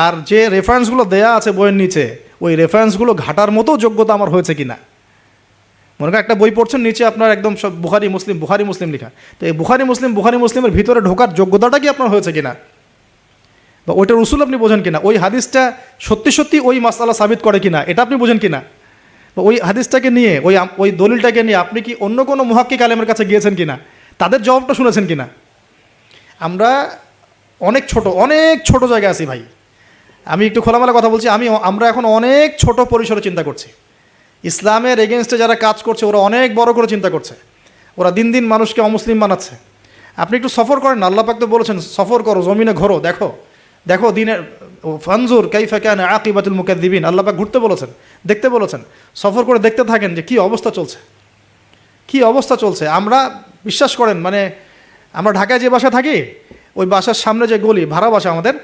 আর যে রেফারেন্সগুলো দেয়া আছে বইয়ের নিচে, ওই রেফারেন্সগুলো ঘাটার মতো যোগ্যতা আমার হয়েছে কি না? মনে করেন একটা বই পড়ছেন, নিচে আপনার একদম সব বুখারি মুসলিম লেখা, তো এই বুখারি মুসলিমের ভিতরে ঢোকার যোগ্যতাটা কি আপনার হয়েছে কিনা, বা ওইটার উসুল আপনি বোঝেন কিনা, ওই হাদিসটা সত্যি সত্যি ওই মাসআলা সাবিত করে কিনা এটা আপনি বোঝেন কিনা, বা ওই হাদিসটাকে নিয়ে ওই দলিলটাকে নিয়ে আপনি কি অন্য কোনো মুহাক্কিক আলেমের কাছে গিয়েছেন কিনা, তাদের জবাবটা শুনেছেন কিনা। আমরা অনেক ছোট জায়গায় আছি ভাই। আমি একটু খোলামেলা কথা বলছি, আমরা এখন অনেক ছোট পরিসরে চিন্তা করছি। ইসলামের এগেনস্টে যারা কাজ করছে ওরা অনেক বড় করে চিন্তা করছে, ওরা দিন দিন মানুষকে অমুসলিম বানাচ্ছে। আপনি একটু সফর করেন, আল্লাহ পাক তো বলেছেন সফর করো, জমিনে ঘোরো, দেখো দিনের ফানজুর কাইফা কানা আকিবাতুল মুকাদ্দিবিন, আল্লাহ পাক ঘুরতে বলেছেন, দেখতে বলেছেন, সফর করে দেখতে থাকেন যে কী অবস্থা চলছে। আমরা বিশ্বাস করেন মানে আমরা ঢাকায় যে বাসা থাকি, ওই বাসার সামনে যে গলি, ভাড়া বাসা আমাদের,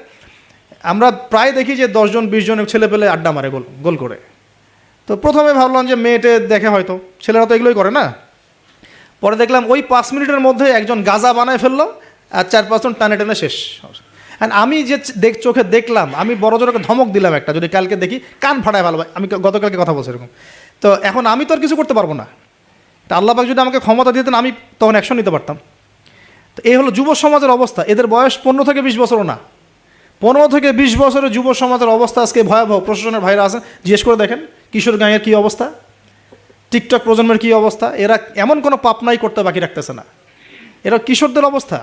আমরা প্রায় দেখি যে 10 জন 20 জন ছেলে পেলে আড্ডা মারে গোল করে। তো প্রথমে ভাবলাম যে মেয়েটে দেখে, হয়তো ছেলেরা তো এগুলোই করে না, পরে দেখলাম ওই 5 মিনিটের মধ্যে একজন গাজা বানায় ফেললো, আর 4-5 জন টানে টেনে শেষ। অ্যান্ড আমি যে চোখে দেখলাম, আমি বড় জোরকে ধমক দিলাম একটা, যদি কালকে দেখি কান ফাটায় ভালো। আমি গতকালকে কথা বলছি এরকম। তো এখন আমি তো আর কিছু করতে পারবো না। তা আল্লাহ পাক যদি আমাকে ক্ষমতা দিতেন, আমি তখন অ্যাকশন নিতে পারতাম। তো এই হলো যুব সমাজের অবস্থা। এদের বয়স 15 থেকে 20 বছরও না। 15 থেকে 20 বছরের যুব সমাজের অবস্থা আজকে ভয়াবহ। প্রশাসনের ভাইরা আছেন, জিজ্ঞেস করে দেখেন কিশোর গ্যাংয়ের কী অবস্থা, টিকটক প্রজন্মের কী অবস্থা। এরা এমন কোনো পাপ নাই করতে বাকি রাখতেছে না। এরা কিশোরদের অবস্থা।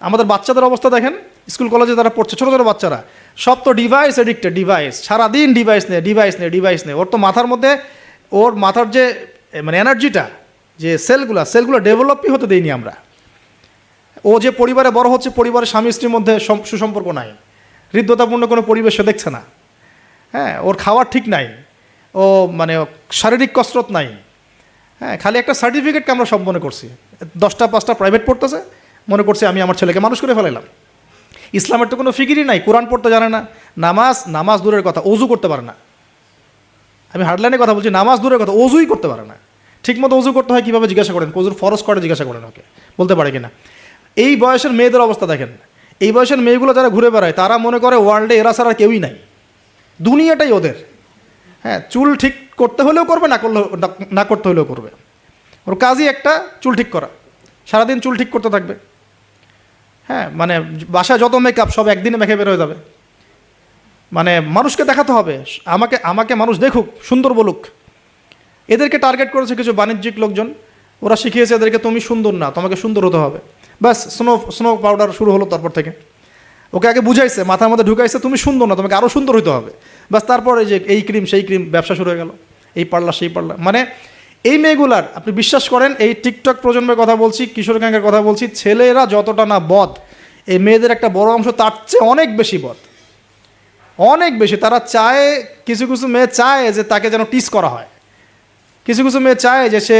আমাদের বাচ্চাদের অবস্থা দেখেন, স্কুল কলেজে তারা পড়ছে, ছোটো ছোটো বাচ্চারা, সব তো ডিভাইস এডিক্টেড। ডিভাইস, সারাদিন ডিভাইস নেই। ওর তো মাথার মধ্যে, ওর মাথার যে মানে এনার্জিটা, যে সেলগুলো ডেভেলপই হতে দেয়নি আমরা। ও যে পরিবারে বড় হচ্ছে, পরিবারের স্বামী স্ত্রীর মধ্যে সুসম্পর্ক নাই, হৃদ্যতাপূর্ণ কোনো পরিবেশ সে দেখছে না। হ্যাঁ, ওর খাওয়ার ঠিক নাই, ও মানে শারীরিক কসরত নাই। হ্যাঁ, খালি একটা সার্টিফিকেটকে আমরা সব মনে করছি। 10টা 5টা প্রাইভেট পড়তেছে, মনে করছে আমি আমার ছেলেকে মানুষ করে ফেলাইলাম। ইসলামের তো কোনো ফিকিরই নাই, কোরআন পড়তে জানে না, নামাজ দূরের কথা, অজু করতে পারে না। আমি হার্ডলাইনে কথা বলছি, নামাজ দূরের কথা, অজুই করতে পারে না। ঠিকমতো অজু করতে হয় কীভাবে জিজ্ঞাসা করেন, অজুর ফরজ করে জিজ্ঞাসা করেন, ওকে বলতে পারে কিনা। এই বয়সের মেয়েদের অবস্থা দেখেন। এই বয়সের মেয়েগুলো যারা ঘুরে বেড়ায়, তারা মনে করে ওয়ার্ল্ডে এরা ছাড়া কেউই নাই, দুনিয়াটাই ওদের। হ্যাঁ, চুল ঠিক করতে হলেও করবে, না করতে হলেও করবে। ওর কাজই একটা, চুল ঠিক করা, সারাদিন চুল ঠিক করতে থাকবে। হ্যাঁ, মানে বাসায় যত মেকআপ সব একদিনে মেখে বের হয়ে যাবে। মানে মানুষকে দেখাতে হবে, আমাকে মানুষ দেখুক, সুন্দর বলুক। এদেরকে টার্গেট করেছে কিছু বাণিজ্যিক লোকজন। ওরা শিখিয়েছে এদেরকে, তুমি সুন্দর না, তোমাকে সুন্দর হতে হবে। ব্যাস, স্নো পাউডার শুরু হলো তারপর থেকে। ওকে আগে বুঝাইছে, মাথার মধ্যে ঢুকাইছে, তুমি সুন্দর না, তোমাকে আরও সুন্দর হতে হবে। ব্যাস, তারপরে যে এই ক্রিম সেই ক্রিম, ব্যবসা শুরু হয়ে গেল, এই পার্লার সেই পার্লার। মানে এই মেয়েগুলার, আপনি বিশ্বাস করেন, এই টিকটক প্রজন্মের কথা বলছি, কিশোর গ্যাংয়ের কথা বলছি, ছেলেরা যতটা না বদ, এই মেয়েদের একটা বড় অংশ তার চেয়ে অনেক বেশি বদ, অনেক বেশি। তারা চায়, কিছু কিছু মেয়ে চায় যে তাকে যেন টিস করা হয়, কিছু কিছু মেয়ে চায় যে সে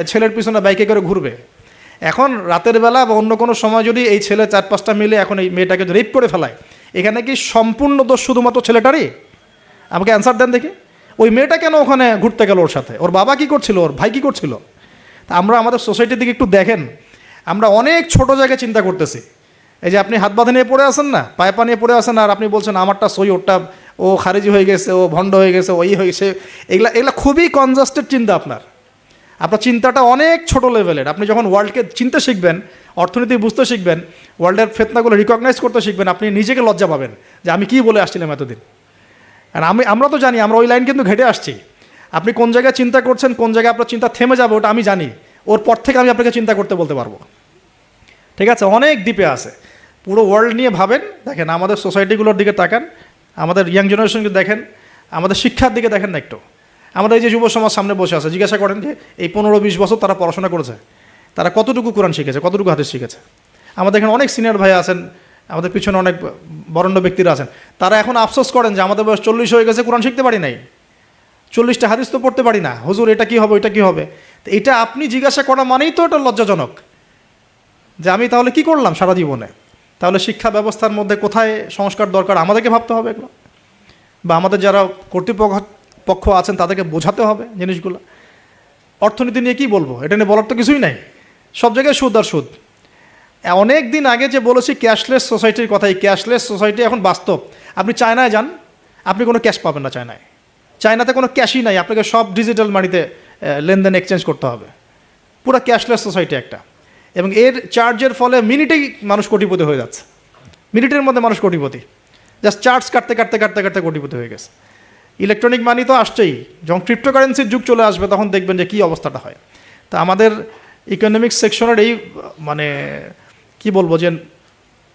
ছেলের পিছনে বাইকে করে ঘুরবে। এখন রাতের বেলা বা অন্য কোনো সময় যদি এই ছেলে 4-5টা মিলে এখন এই মেয়েটাকে রেপ করে ফেলায়, এখানে কি সম্পূর্ণ দোষ শুধুমাত্র ছেলেটারই? আমাকে অ্যান্সার দেন দেখি। ওই মেয়েটা কেন ওখানে ঘুরতে গেল ওর সাথে? ওর বাবা কী করছিল, ওর ভাই কী করছিল? তা আমরা আমাদের সোসাইটির দিকে একটু দেখেন, আমরা অনেক ছোট জায়গায় চিন্তা করতেছি। এই যে আপনি হাত বাঁধে নিয়ে পড়ে আসেন না, পায়ে পা নিয়ে পড়ে আসেন, আর আপনি বলছেন আমারটা সই, ওরটা ও খারিজি হয়ে গেছে, ও ভণ্ড হয়ে গেছে, ওই হয়েছে। এগুলা খুবই কনজাস্টেড চিন্তা। আপনার চিন্তাটা অনেক ছোট লেভেলের। আপনি যখন ওয়ার্ল্ডকে চিনতে শিখবেন, অর্থনীতি বুঝতে শিখবেন, ওয়ার্ল্ডের ফেতনাগুলো রিকগনাইজ করতে শিখবেন, আপনি নিজেকে লজ্জা পাবেন যে আমি কী বলে আসছিলাম এতদিন। আর আমরা তো জানি, আমরা ওই লাইন কিন্তু ঘেটে আসছি। আপনি কোন জায়গায় চিন্তা করছেন, কোন জায়গায় আপনার চিন্তা থেমে যাবে, ওটা আমি জানি। ওর পর থেকে আমি আপনাকে চিন্তা করতে বলতে পারবো। ঠিক আছে, অনেক দ্বীপে আছে। পুরো ওয়ার্ল্ড নিয়ে ভাবেন, দেখেন আমাদের সোসাইটিগুলোর দিকে তাকান, আমাদের ইয়াং জেনারেশনকে দেখেন, আমাদের শিক্ষার দিকে দেখেন না একটু। আমাদের এই যে যুব সমাজ সামনে বসে আছে, জিজ্ঞাসা করেন যে এই 15-20 বছর তারা পড়াশোনা করেছে, তারা কতটুকু কোরআন শিখেছে, কতটুকু হাদিস শিখেছে। আমাদের এখানে অনেক সিনিয়র ভাই আছেন, আমাদের পিছনে অনেক বরেণ্য ব্যক্তিরা আছেন, তারা এখন আফসোস করেন যে আমাদের বয়স 40 হয়ে গেছে, কোরআন শিখতে পারি নাই, 40টা হাদিস তো পড়তে পারি না, হুজুর এটা কী হবে, ওইটা কী হবে। তো এটা আপনি জিজ্ঞাসা করা মানেই তো এটা লজ্জাজনক, যে আমি তাহলে কি করলাম সারা জীবনে। তাহলে শিক্ষা ব্যবস্থার মধ্যে কোথায় সংস্কার দরকার, আমাদেরকে ভাবতে হবে এগুলো, বা আমাদের যারা কর্তৃপক্ষ আছেন তাদেরকে বোঝাতে হবে জিনিসগুলো। অর্থনীতি নিয়ে কি বলবো, এটা নিয়ে বলার তো কিছুই নাই, সব জায়গায় সুদ আর সুদ। অনেক দিন আগে যে বলেছি ক্যাশলেস সোসাইটির কথা, এই ক্যাশলেস সোসাইটি এখন বাস্তব। আপনি চায়নায় যান, আপনি কোনো ক্যাশ পাবেন না চায়নাতে কোনো ক্যাশই নাই, আপনাকে সব ডিজিটাল মানিতে লেনদেন এক্সচেঞ্জ করতে হবে। পুরো ক্যাশলেস সোসাইটি একটা, এবং এর চার্জের ফলে মিনিটেই মানুষ কোটিপতি হয়ে যাচ্ছে, মিনিটের মধ্যে মানুষ কোটিপতি, জাস্ট চার্জ কাটতে কাটতে কাটতে কাটতে কোটিপতি হয়ে গেছে। ইলেকট্রনিক মানি তো আসছেই, যখন ক্রিপ্টোকারেন্সির যুগ চলে আসবে তখন দেখবেন যে কী অবস্থাটা হয়। তা আমাদের ইকোনমিক্স সেকশনের এই মানে কি বলবো, যে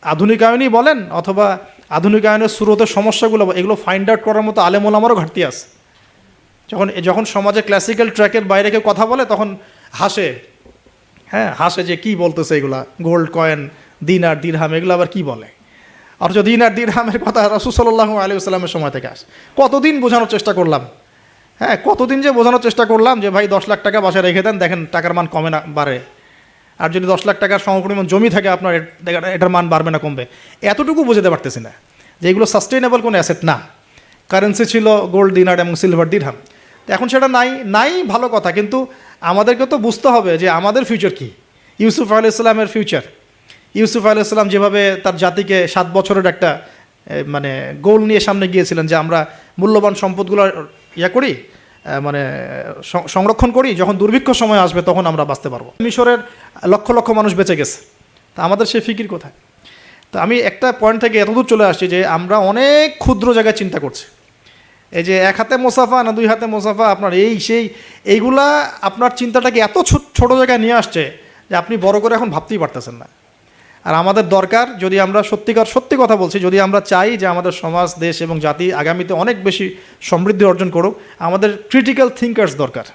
আধুনিকায়নই বলেন অথবা আধুনিকায়নের শুরুতের সমস্যাগুলো, এগুলো ফাইন্ড আউট করার মতো আলেম ওলামারও ঘাটতি আছে। যখন সমাজে ক্লাসিক্যাল ট্র্যাকের বাইরে কেউ কথা বলে তখন হাসে, হ্যাঁ হাসে যে কী বলতেছে এগুলা, গোল্ড কয়েন, দিনার দিরহাম, এগুলো আবার কি বলে। অথচ দিনার দিরহামের কথা রাসূল সাল্লাল্লাহু আলাইহি ওয়াসাল্লামের সময় থেকে আসে। কতদিন বোঝানোর চেষ্টা করলাম, হ্যাঁ কতদিন যে বোঝানোর চেষ্টা করলাম যে ভাই 10 লাখ টাকা বাসায় রেখে দেন, দেখেন টাকার মান কমে না বাড়ে। আর যদি 10 লাখ টাকার সমপরিমাণ জমি থাকে আপনার, এটার মান বাড়বে না কমবে। এতটুকু বোঝাতে পারতেছি না যে এগুলো সাস্টেইনেবল কোনো অ্যাসেট না। কারেন্সি ছিল গোল্ড, দিনার এবং সিলভার দিরহাম। তো এখন সেটা নাই ভালো কথা, কিন্তু আমাদেরকে তো বুঝতে হবে যে আমাদের ফিউচার কী। ইউসুফ আলাইহিসসালামের ফিউচার, ইউসুফ আলাইহিসসালাম যেভাবে তার জাতিকে 7 বছরের একটা মানে গোল নিয়ে সামনে গিয়েছিলেন যে আমরা মূল্যবান সম্পদগুলো করি, মানে সংরক্ষণ করি, যখন দুর্ভিক্ষ সময় আসবে তখন আমরা বাঁচতে পারবো। মিশরের লক্ষ লক্ষ মানুষ বেঁচে গেছে, তা আমাদের সেই ফিকির কোথায়? তো আমি একটা পয়েন্ট থেকে এতদূর চলে আসছি যে আমরা অনেক ক্ষুদ্র জায়গায় চিন্তা করছি। এই যে 1 হাতে মোসাফা না 2 হাতে মোসাফা, আপনার এইগুলা আপনার চিন্তাটাকে এত ছোট জায়গায় নিয়ে আসছে যে আপনি বড় করে এখন ভাবতেই পারতেছেন না। আর আমাদের দরকার, যদি আমরা সত্যি কথা বলছি, যদি আমরা চাই যে আমাদের সমাজ, দেশ এবং জাতি আগামীতে অনেক বেশি সমৃদ্ধি অর্জন করুক, আমাদের ক্রিটিক্যাল থিঙ্কার্স দরকার।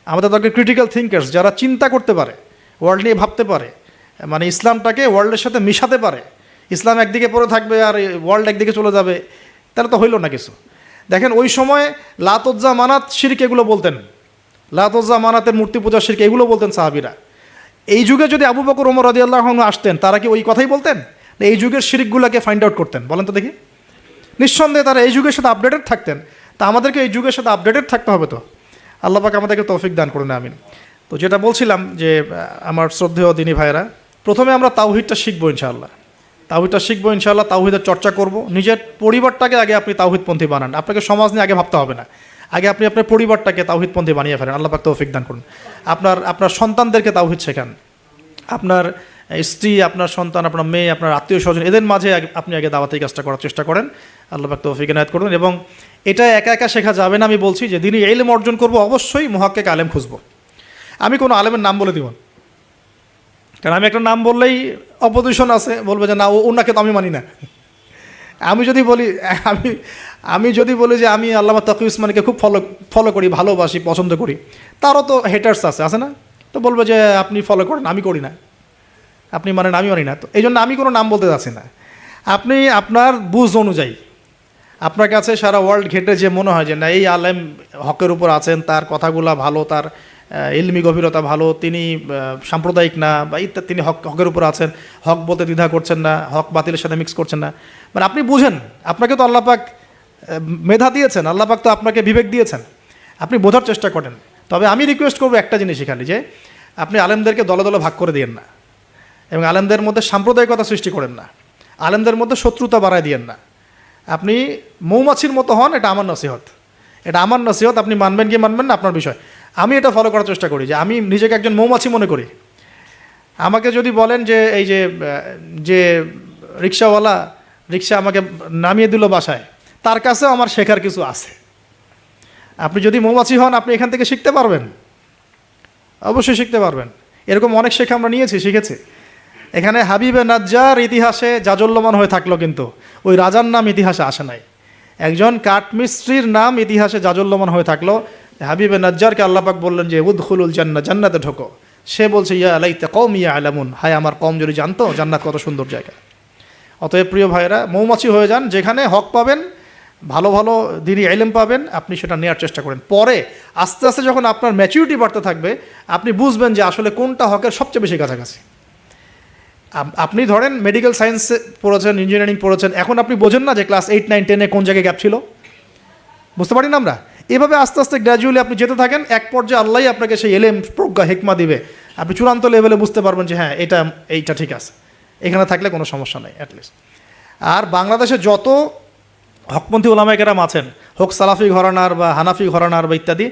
আমাদের দরকার ক্রিটিক্যাল থিঙ্কার্স, যারা চিন্তা করতে পারে, ওয়ার্ল্ড নিয়ে ভাবতে পারে, মানে ইসলামটাকে ওয়ার্ল্ডের সাথে মিশাতে পারে। ইসলাম একদিকে পড়ে থাকবে আর ওয়ার্ল্ড একদিকে চলে যাবে, তাহলে তো হইল না কিছু। দেখেন ওই সময় লাত উজ্জা মানাত শিরক এগুলো বলতেন, লাত উজ্জা মানাতের মূর্তি পূজা শিরক এগুলো বলতেন সাহাবীরা। এই যুগে যদি আবু বকর ওমর রাদিয়াল্লাহু আনহু আসতেন, তারা কি ওই কথাই বলতেন? এই যুগের শিরকগুলোকে ফাইন্ড আউট করতেন? বলেন তো দেখি। নিঃসন্দেহে তারা এই যুগের সাথে আপডেটেড থাকতেন। তা আমাদেরকে এই যুগের সাথে আপডেটেড থাকতে হবে। তো আল্লাহ পাক আমাদেরকে তৌফিক দান করুন, আমিন। তো যেটা বলছিলাম যে আমার শ্রদ্ধেয় দিনী ভাইরা, প্রথমে আমরা তাওহীদটা শিখবো ইনশাআল্লাহ, তাওহীদের চর্চা করব। নিজের পরিবারটাকে আগে আপনি তাওহীদপন্থী বানান, আপনাকে সমাজ নিয়ে আগে ভাবতে হবে না, আগে আপনি আপনার পরিবারটাকে তাওহীদপন্থী বানিয়ে ফেলেন। আল্লাহ পাক তৌফিক দান করুন। আপনার সন্তানদেরকে তাওহীদ শেখান, আপনার স্ত্রী, আপনার সন্তান, আপনার মেয়ে, আপনার আত্মীয় স্বজন, এদের মাঝে আপনি আগে দাওয়াতি কাজটা করার চেষ্টা করেন। আল্লাহ পাক তৌফিক ইনায়াত করুন। এবং এটা একা একা শেখা যাবে না। আমি বলছি যে দিনই ইলম অর্জন করব, অবশ্যই মুহাক্কিক আলেম খুঁজব। আমি কোনো আলেমের নাম বলে দিব না, কারণ আমি একটা নাম বললেই অপোজিশন আছে, বলবে যে না ওনাকে তো আমি মানি না। আমি যদি বলি যে আমি আল্লামা তাকি উসমানীকে খুব ফলো করি, ভালোবাসি, পছন্দ করি, তারও তো হেটার্স আছে না? তো বলবে যে আপনি ফলো করেন, আমি করি না, আপনি মানেন, আমি মানি না। তো এই জন্য আমি কোনো নাম বলতে যাচ্ছি না। আপনি আপনার বুঝ অনুযায়ী, আপনার কাছে সারা ওয়ার্ল্ড ঘেটে যে মনে হয় যে না এই আলেম হকের উপর আছেন, তার কথাগুলা ভালো, তার ইলমি গভীরতা ভালো, তিনি সাম্প্রদায়িক না বা ইত্যাদি, তিনি হকের উপর আছেন, হক বলতে দ্বিধা করছেন না, হক বাতিলের সাথে মিক্স করছেন না, মানে আপনি বুঝেন, আপনাকে তো আল্লাহ পাক মেধা দিয়েছেন, আল্লাহ পাক তো আপনাকে বিবেক দিয়েছেন, আপনি বোঝার চেষ্টা করেন। তবে আমি রিকোয়েস্ট করবো একটা জিনিস এখানে, যে আপনি আলেমদেরকে দলে দলে ভাগ করে দিয়েন না, এবং আলেমদের মধ্যে সাম্প্রদায়িকতা সৃষ্টি করেন না, আলেমদের মধ্যে শত্রুতা বাড়ায় দিয়েন না। আপনি মৌমাছির মতো হন, এটা আমার নসিহত, আপনি মানবেন কি মানবেন না আপনার বিষয়। আমি এটা ফলো করার চেষ্টা করি, যে আমি নিজেকে একজন মৌমাছি মনে করি। আমাকে যদি বলেন যে এই যে রিক্সাওয়ালা রিক্সা আমাকে নামিয়ে দিল বাসায়, তার কাছেও আমার শেখার কিছু আছে। আপনি যদি মৌমাছি হন, আপনি এখান থেকে শিখতে পারবেন, অবশ্যই শিখতে পারবেন। এরকম অনেক শেখা আমরা শিখেছি। এখানে হাবিবে নাজ্জার ইতিহাসে জাজল্যমান হয়ে থাকলো, কিন্তু ওই রাজার নাম ইতিহাসে আসে নাই। একজন কাঠমিস্ত্রির নাম ইতিহাসে জাজল্যমান হয়ে থাকলো। হাবিবে নাজ্জারকে আল্লাহ পাক বললেন যে উদখুলুল জান্নাহ, জান্নাতে ঢোকো। সে বলছে ইয়া লাইতা কওমি ইয়ালামুন, হায় আমার কওম যদি জানতো জান্নাত কত সুন্দর জায়গা। অতএব প্রিয় ভাইরা, মৌমাছি হয়ে যান, যেখানে হক পাবেন, ভালো ভালো দিনই ইলম পাবেন, আপনি সেটা নেওয়ার চেষ্টা করেন। পরে আস্তে আস্তে যখন আপনার ম্যাচুরিটি বাড়তে থাকবে, আপনি বুঝবেন যে আসলে কোনটা হকের সবচেয়ে বেশি কাছাকাছি। আপনি ধরেন মেডিকেল সায়েন্স পড়েছেন, ইঞ্জিনিয়ারিং পড়েছেন, এখন আপনি বোঝেন না যে ক্লাস 8, 9, 10-এ কোন জায়গায় গ্যাপ ছিল, বুঝতে পারি না আমরা। এভাবে আস্তে আস্তে গ্র্যাজুয়ালি আপনি যেতে থাকেন, এক পর্যায়ে আল্লাহই আপনাকে সেই এলেম, প্রজ্ঞা, হিকমা দিবে, আপনি চূড়ান্ত লেভেলে বুঝতে পারবেন যে হ্যাঁ এইটা ঠিক আছে, এখানে থাকলে কোনো সমস্যা নেই অ্যাটলিস্ট। আর বাংলাদেশে যত হকপন্থী ওলামায়ে কেরাম আছেন, হোক সালাফি ঘরানার বা হানাফি ঘরানার বা ইত্যাদি,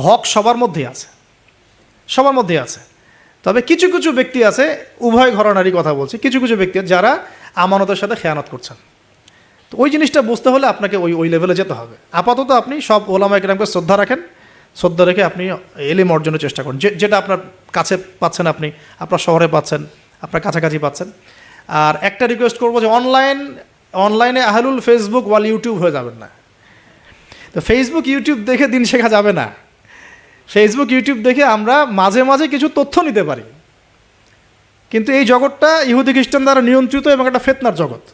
হক সবার মধ্যেই আছে। তবে কিছু কিছু ব্যক্তি আছে, উভয় ঘরানারই কথা বলছি, কিছু কিছু ব্যক্তি যারা আমানতের সাথে খেয়ানত করছেন। তো ওই জিনিসটা বুঝতে হলে আপনাকে ওই লেভেলে যেতে হবে। আপাতত আপনি সব ওলামায়ে কেরামকে শ্রদ্ধা রাখেন, শ্রদ্ধা রেখে আপনি এলিম অর্জনের চেষ্টা করেন, যেটা আপনার কাছে পাচ্ছেন, আপনি আপনার শহরে পাচ্ছেন, আপনার কাছাকাছি পাচ্ছেন। আর একটা রিকোয়েস্ট করবো যে অনলাইনে আহলুল ফেসবুক ওয়াল ইউটিউব হয়ে যাবেন না। তো ফেসবুক ইউটিউব দেখে দিন শেখা যাবে না। ফেসবুক ইউটিউব দেখে আমরা মাঝে মাঝে কিছু তথ্য নিতে পারি, কিন্তু এই জগৎটা ইহুদি খ্রিস্টান দ্বারা নিয়ন্ত্রিত এবং একটা ফিতনার জগৎ।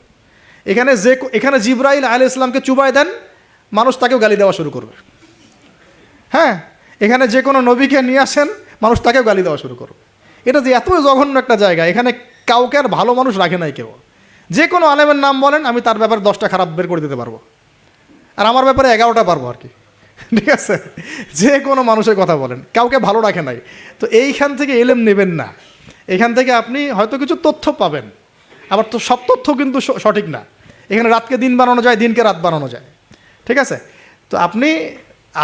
এখানে জিবরাইল আলাইহিস সালামকে চুবাই দেন, মানুষ তাকেও গালি দেওয়া শুরু করবে। হ্যাঁ, এখানে যে কোনো নবীকে নিয়ে আসেন, মানুষ তাকেও গালি দেওয়া শুরু করবে। এটা যে এত জঘন্য একটা জায়গা, এখানে কাউকে আর ভালো মানুষ রাখে নাই কেউ। যে কোনো আলেমের নাম বলেন, আমি তার ব্যাপারে 10টা খারাপ বের করে দিতে পারবো, আর আমার ব্যাপারে 11টা পারবো আর কি। ঠিক আছে, যে কোনো মানুষের কথা বলেন, কাউকে ভালো রাখে নাই। তো এইখান থেকে এলেম নেবেন না। এখান থেকে আপনি হয়তো কিছু তথ্য পাবেন, আবার তো সব তথ্য কিন্তু সঠিক না। এখানে রাতকে দিন বানানো যায়, দিনকে রাত বানানো যায়। ঠিক আছে, তো আপনি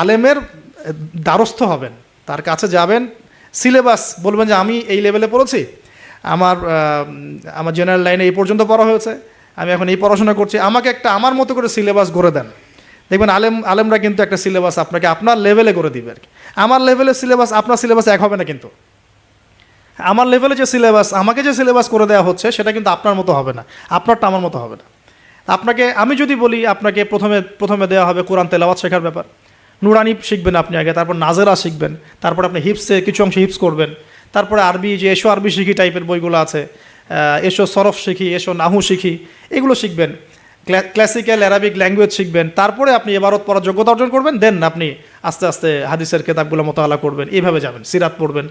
আলেমের দ্বারস্থ হবেন, তার কাছে যাবেন, সিলেবাস বলবেন যে আমি এই লেভেলে পড়েছি, আমার জেনারেল লাইনে এই পর্যন্ত পড়া হয়েছে, আমি এখন এই পড়াশোনা করছি, আমাকে একটা আমার মতো করে সিলেবাস গড়ে দেন। দেখবেন আলেমরা কিন্তু একটা সিলেবাস আপনাকে আপনার লেভেলে করে দিবে আর কি। আমার লেভেলের সিলেবাস আপনার সিলেবাস এক হবে না, কিন্তু আমার লেভেলে যে সিলেবাস, আমাকে যে সিলেবাস করে দেওয়া হচ্ছে সেটা কিন্তু আপনার মতো হবে না, আপনারটা আমার মতো হবে না। আপনাকে আমি যদি বলি, আপনাকে প্রথমে দেওয়া হবে কোরআন তেলাওয়াত শেখার ব্যাপার, নুরানি শিখবেন আপনি আগে, তারপর নাজেরা শিখবেন, তারপর আপনি হিপসে কিছু অংশ হিপস করবেন, তারপরে আরবি, যে এসো আরবি শিখি টাইপের বইগুলো আছে, এসো সরফ শিখি, এসো নাহু শিখি, এগুলো শিখবেন, ক্লাসিক্যাল অ্যারাবিক ল্যাঙ্গুয়েজ শিখবেন, তারপরে আপনি এবারত পড়ার যোগ্যতা অর্জন করবেন, দেন আপনি আস্তে আস্তে হাদিসের কেতাবগুলো মোতালা করবেন, এইভাবে যাবেন, সিরাত পড়বেন।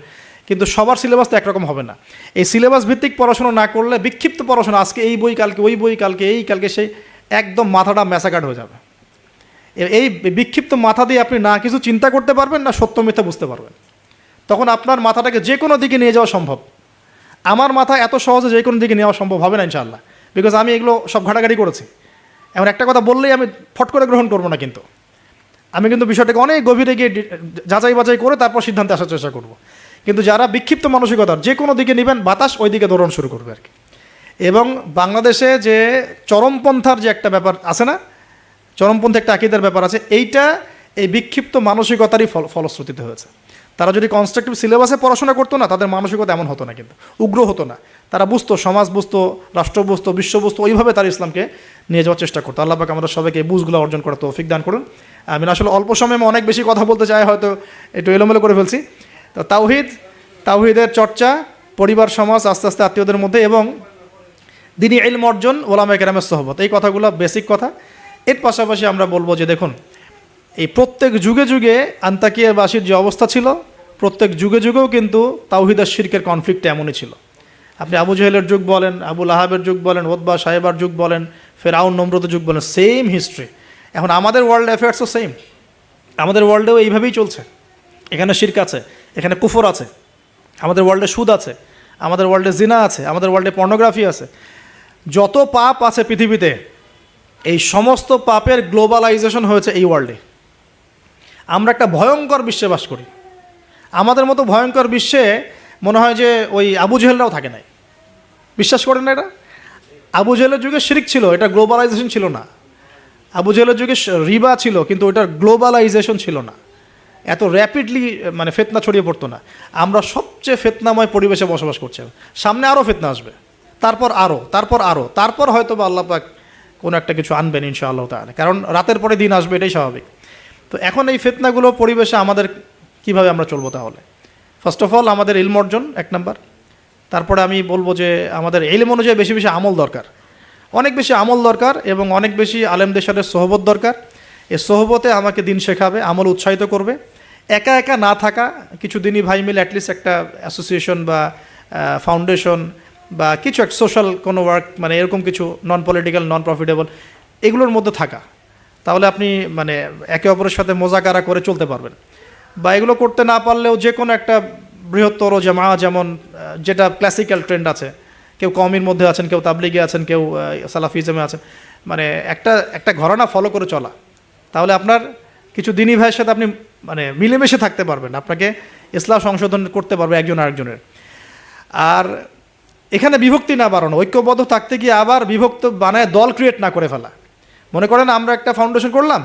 কিন্তু সবার সিলেবাস তো একরকম হবে না। এই সিলেবাস ভিত্তিক পড়াশোনা না করলে বিক্ষিপ্ত পড়াশোনা, আজকে এই বই, কালকে ওই বই, কালকে সেই, একদম মাথাটা ম্যাসাকাট হয়ে যাবে। এই বিক্ষিপ্ত মাথা দিয়ে আপনি না কিছু চিন্তা করতে পারবেন, না সত্য মিথ্যা বুঝতে পারবেন। তখন আপনার মাথাটাকে যে কোনো দিকে নিয়ে যাওয়া সম্ভব। আমার মাথা এত সহজে যে কোনো দিকে নেওয়া সম্ভব হবে না ইনশাআল্লাহ, বিকজ আমি এগুলো সব ঘাটাঘাটি করেছি। এমন একটা কথা বললেই আমি ফট করে গ্রহণ করবো না, কিন্তু আমি কিন্তু বিষয়টাকে অনেক গভীরে গিয়ে যাচাই বাছাই করে তারপর সিদ্ধান্তে আসার চেষ্টা করব। কিন্তু যারা বিক্ষিপ্ত মানসিকতার, যে কোনো দিকে নেবেন, বাতাস ওই দিকে দৌড়ানো শুরু করবে আর কি। এবং বাংলাদেশে যে চরমপন্থার যে একটা ব্যাপার আছে না, চরমপন্থী একটা আকিদার ব্যাপার আছে, এইটা এই বিক্ষিপ্ত মানসিকতারই ফলশ্রুতিতে হয়েছে। তারা যদি কনস্ট্রাকটিভ সিলেবাসে পড়াশোনা করতো না, তাদের মানসিকতা এমন হতো না, কিন্তু উগ্র হতো না। তারা বুঝতো, সমাজ বুঝতো, রাষ্ট্র বুঝতো, বিশ্ব বুঝতো, ওইভাবে তারা ইসলামকে নিয়ে যাওয়ার চেষ্টা করতো। আল্লাহ পাক আমাদের সবাইকে এই বুঝগুলো অর্জন করার তৌফিক দান করুন। আমি আসলে অল্প সময়ে অনেক বেশি কথা বলতে চাই, হয়তো একটু এলোমেলো করে ফেলছি। তো তাওহীদের চর্চা, পরিবার, সমাজ, আস্তে আস্তে আত্মীয়দের মধ্যে, এবং দ্বীনি ইলম অর্জন, ওলামায়ে কেরামের সোহবত, এই কথাগুলো বেসিক কথা। এর পাশাপাশি আমরা বলবো যে দেখুন, এই প্রত্যেক যুগে যুগে আন্তাকিয়াবাসীর যে অবস্থা ছিল, প্রত্যেক যুগে যুগেও কিন্তু তাওহীদ আর শিরকের কনফ্লিক্ট এমনই ছিল। আপনি আবু জেহেলের যুগ বলেন, আবু লাহাবের যুগ বলেন, ওতবা সাহেবার যুগ বলেন, ফেরাউন নমরুদের যুগ বলেন, সেম হিস্ট্রি। এখন আমাদের ওয়ার্ল্ড অ্যাফেয়ার্সও সেম, আমাদের ওয়ার্ল্ডেও এইভাবেই চলছে। এখানে শিরক আছে, এখানে কুফর আছে, আমাদের ওয়ার্ল্ডে সুদ আছে, আমাদের ওয়ার্ল্ডে জিনা আছে, আমাদের ওয়ার্ল্ডে পর্নোগ্রাফি আছে। যত পাপ আছে পৃথিবীতে, এই সমস্ত পাপের গ্লোবালাইজেশন হয়েছে এই ওয়ার্ল্ডে। আমরা একটা ভয়ঙ্কর বিশ্বে বাস করি। আমাদের মতো ভয়ঙ্কর বিশ্বে মনে হয় যে ওই আবু জেহেলরাও থাকে নাই। বিশ্বাস করেন না এটা? আবু জেহেলের যুগে শিরক ছিল, এটা গ্লোবালাইজেশন ছিল না। আবু জেহেলের যুগে রিবা ছিল, কিন্তু ওটার গ্লোবালাইজেশন ছিল না, এত র্যাপিডলি মানে ফেতনা ছড়িয়ে পড়তো না। আমরা সবচেয়ে ফেতনাময় পরিবেশে বসবাস করছি। সামনে আরও ফেতনা আসবে, তারপর হয়তো বা আল্লাহ পাক কোনো একটা কিছু আনবেন ইনশাআল্লাহ তাআলা, কারণ রাতের পরে দিন আসবে, এটাই স্বাভাবিক। তো এখন এই ফিতনাগুলো পরিবেশে আমাদের কিভাবে আমরা চলবো? তাহলে ফার্স্ট অফ অল আমাদের ইলম অর্জন এক নাম্বার। তারপরে আমি বলবো যে আমাদের ইলম অনুযায়ী বেশি বেশি আমল দরকার, অনেক বেশি আমল দরকার, এবং অনেক বেশি আলেমদের সাথে সোহবত দরকার। এই সোহবতে আমাকে দিন শেখাবে, আমল উৎসাহিত করবে। একা একা না থাকা, কিছু দিনই ভাই মিলে অ্যাটলিস্ট একটা অ্যাসোসিয়েশন বা ফাউন্ডেশন বা কিছু একটা সোশ্যাল কোনো ওয়ার্ক, মানে এরকম কিছু নন পলিটিক্যাল, নন প্রফিটেবল, এগুলোর মধ্যে থাকা, তাহলে আপনি মানে একে অপরের সাথে মোজাকারা করে চলতে পারবেন। বা এগুলো করতে না পারলেও যে কোনো একটা বৃহত্তর জামা, যেমন যেটা ক্লাসিক্যাল ট্রেন্ড আছে, কেউ কওমির মধ্যে আছেন, কেউ তাবলিগে আছেন, কেউ সালাফিজমে আছেন, মানে একটা ঘরানা ফলো করে চলা, তাহলে আপনার কিছু দিনী ভাইয়ের সাথে আপনি মানে মিলেমিশে থাকতে পারবেন, আপনাকে ইসলাম সংশোধন করতে পারবে একজন আরেকজনের। আর এখানে বিভক্তি না বাড়ানো, ঐক্যবদ্ধ থাকতে গিয়ে আবার বিভক্ত বানায় দল ক্রিয়েট না করে ফেলা। মনে করেন আমরা একটা ফাউন্ডেশন করলাম,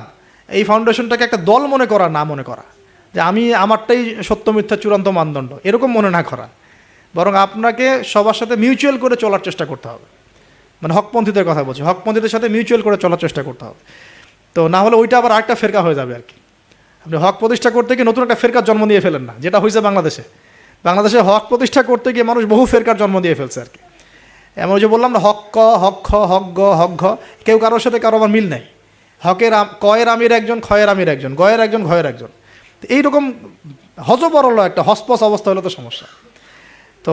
এই ফাউন্ডেশনটাকে একটা দল মনে করা, না মনে করা যে আমি আমারটাই সত্য মিথ্যা চূড়ান্ত মানদণ্ড, এরকম মনে না করা, বরং আপনাকে সবার সাথে মিউচুয়াল করে চলার চেষ্টা করতে হবে। মানে হকপন্থীদের কথা বলছি, হকপন্থীদের সাথে মিউচুয়াল করে চলার চেষ্টা করতে হবে। তো না হলে ওইটা আবার আরেকটা ফেরকা হয়ে যাবে আর কি। আপনি হক প্রতিষ্ঠা করতে গিয়ে নতুন একটা ফেরকার জন্ম দিয়ে ফেলেন না, যেটা হয়েছে বাংলাদেশে হক প্রতিষ্ঠা করতে গিয়ে মানুষ বহু ফেরকার জন্ম দিয়ে ফেলছে আর কি। এমন যে বললাম না, হক ক, হক খ, হক গ, হক ঘ, কেউ কারোর সাথে কারো আবার মিল নাই। কয়ের আমির একজন, খয়ের আমির একজন, গয়ের একজন, ঘয়ের একজন, এইরকম হজবরল একটা হসপস অবস্থা হলে তো সমস্যা। তো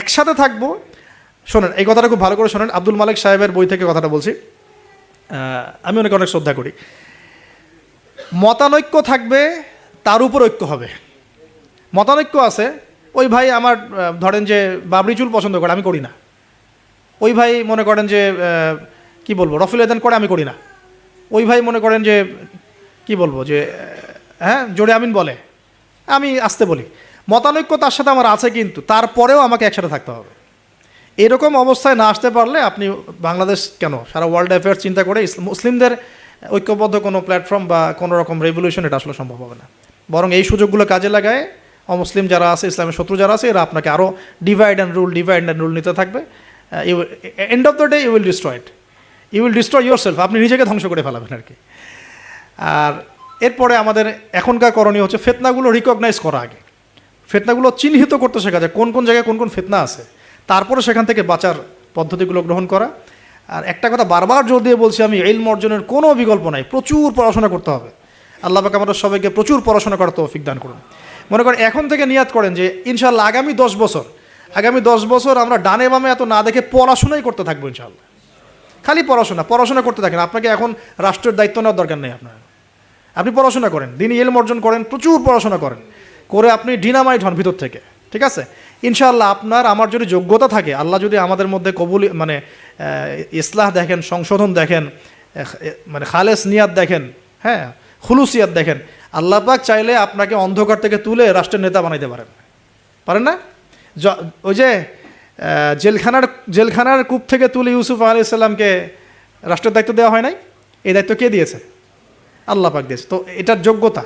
একসাথে থাকবো। শোনেন, এই কথাটা খুব ভালো করে শোনেন, আব্দুল মালিক সাহেবের বই থেকে কথাটা বলছি, আমি অনেক শ্রদ্ধা করি। মতানৈক্য থাকবে, তার উপর ঐক্য হবে। মতানৈক্য আছে, ওই ভাই আমার ধরেন যে বাবরি চুল পছন্দ করে, আমি করি না। ওই ভাই মনে করেন যে কি বলবো, রফিল এদান করে, আমি করি না। ওই ভাই মনে করেন যে কি বলবো, যে হ্যাঁ জোরে আমিন বলে, আমি আসতে বলি। মতানৈক্য তার সাথে আমার আছে, কিন্তু তারপরেও আমাকে একসাথে থাকতে হবে। এরকম অবস্থায় না আসতে পারলে আপনি বাংলাদেশ কেন, সারা ওয়ার্ল্ড অ্যাফেয়ার্স চিন্তা করে মুসলিমদের ঐক্যবদ্ধ কোনো প্ল্যাটফর্ম বা কোনো রকম রেভলিউশন এটা আসলে সম্ভব হবে না। বরং এই সুযোগগুলো কাজে লাগায় অমুসলিম যারা আছে, ইসলামের শত্রু যারা আছে, এরা আপনাকে আরও ডিভাইড অ্যান্ড রুল নিতে থাকবে। End of the day you will destroy it, you will destroy yourself, আপনি নিজেকে ধ্বংস করে ফেলাবেন আর কি। আর এরপরে আমাদের এখনকার করণীয় হচ্ছে ফিতনাগুলো রিকগনাইজ করা, আগে ফিতনাগুলো চিহ্নিত করতে শেখা যায়, কোন কোন জায়গায় কোন কোন ফিতনা আছে, তারপরে সেখান থেকে বাঁচার পদ্ধতিগুলো গ্রহণ করা। আর একটা কথা বারবার জোর দিয়ে বলছি আমি, ইলম অর্জনের কোনো বিকল্প নাই, প্রচুর পড়াশোনা করতে হবে। আল্লাহ পাক আমাদের সবাইকে প্রচুর পড়াশোনা করার তৌফিক দান করুন। মনে করেন এখন থেকে নিয়াত করেন যে ইনশাআল্লাহ আগামী 10 বছর আমরা ডানে বামে এত না দেখে পড়াশোনাই করতে থাকবো ইনশাআল্লাহ। খালি পড়াশোনা করতে থাকেন। আপনাকে এখন রাষ্ট্রের দায়িত্ব নেওয়ার দরকার নেই আপনার, আপনি পড়াশোনা করেন, দিনই ইলম অর্জন করেন, প্রচুর পড়াশোনা করেন, করে আপনি ডিনামাইট হন ভিতর থেকে, ঠিক আছে? ইনশাআল্লাহ আপনার আমার যদি যোগ্যতা থাকে, আল্লাহ যদি আমাদের মধ্যে কবুল মানে ইসলাহ দেখেন, সংশোধন দেখেন, মানে খালেস নিয়াত দেখেন, হ্যাঁ খুলুসিয়াত দেখেন, আল্লাহ পাক চাইলে আপনাকে অন্ধকার থেকে তুলে রাষ্ট্রের নেতা বানাইতে পারেন না? ওই যে জেলখানার কূপ থেকে তুলে ইউসুফ আলাইহিস সালামকে রাষ্ট্রের দায়িত্ব দেওয়া হয় নাই? এই দায়িত্ব কে দিয়েছে? আল্লাহ পাক দিয়েছে। তো এটার যোগ্যতা,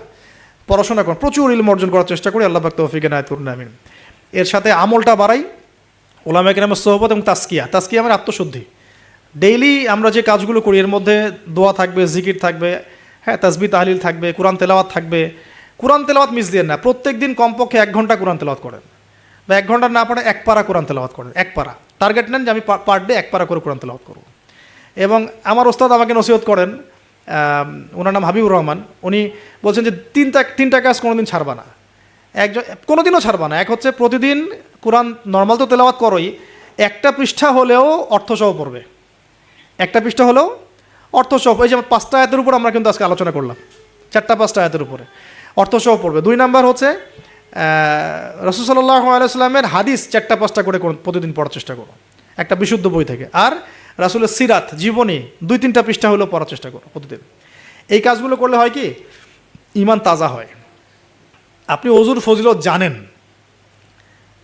পড়াশোনা করুন, প্রচুর ইলম অর্জন করার চেষ্টা করি, আল্লাহ পাক তৌফিক এনায়েত করুন, আমিন। এর সাথে আমলটা বাড়াই, ওলামায়ে কেরামের সোহবত এবং তাজকিয়া মানে আত্মশুদ্ধি। ডেইলি আমরা যে কাজগুলো করি এর মধ্যে দোয়া থাকবে, জিকির থাকবে, হ্যাঁ তাসবিহ তাহলিল থাকবে, কোরআন তেলাওয়াত থাকবে। কোরআন তেলাওয়াত মিস দিয়ে না, প্রত্যেক দিন কমপক্ষে 1 ঘন্টা কোরআন তেলাওয়াত করেন, বা 1 ঘন্টা না পারে 1 পারা কোরআন তেলাওয়াত করেন। 1 পারা টার্গেট নেন যে আমি পার ডে 1 পারা করে কোরআন তেলাওয়াত করব। এবং আমার ওস্তাদ আমাকে নসিহত করেন, ওনার নাম হাবিবুর রহমান, উনি বলছেন যে তিনটা কাজ কোনোদিন ছাড়বা না, কোনোদিনও ছাড়বা না। এক হচ্ছে প্রতিদিন কোরআন নর্মাল তো তেলাওয়াত করোই, একটা পৃষ্ঠা হলেও অর্থসহ পড়বে, একটা পৃষ্ঠা হলেও অর্থসহ। এই যে 5টা আয়াতের উপর আমরা কিন্তু আজকে আলোচনা করলাম, 4-5টা আয়াতের উপরে অর্থসহ পড়বে। 2 নাম্বার হচ্ছে রাসূল সাল্লাল্লাহু আলাইহি ওয়াসাল্লামের হাদিস 4-5টা করে প্রতিদিন পড়ার চেষ্টা করো, একটা বিশুদ্ধ বই থেকে। আর রাসূলের সিরাত জীবনী 2-3টা পৃষ্ঠা হলেও পড়ার চেষ্টা করো প্রতিদিন। এই কাজগুলো করলে হয় কি, ঈমান তাজা হয়। আপনি অজুর ফজিলত জানেন,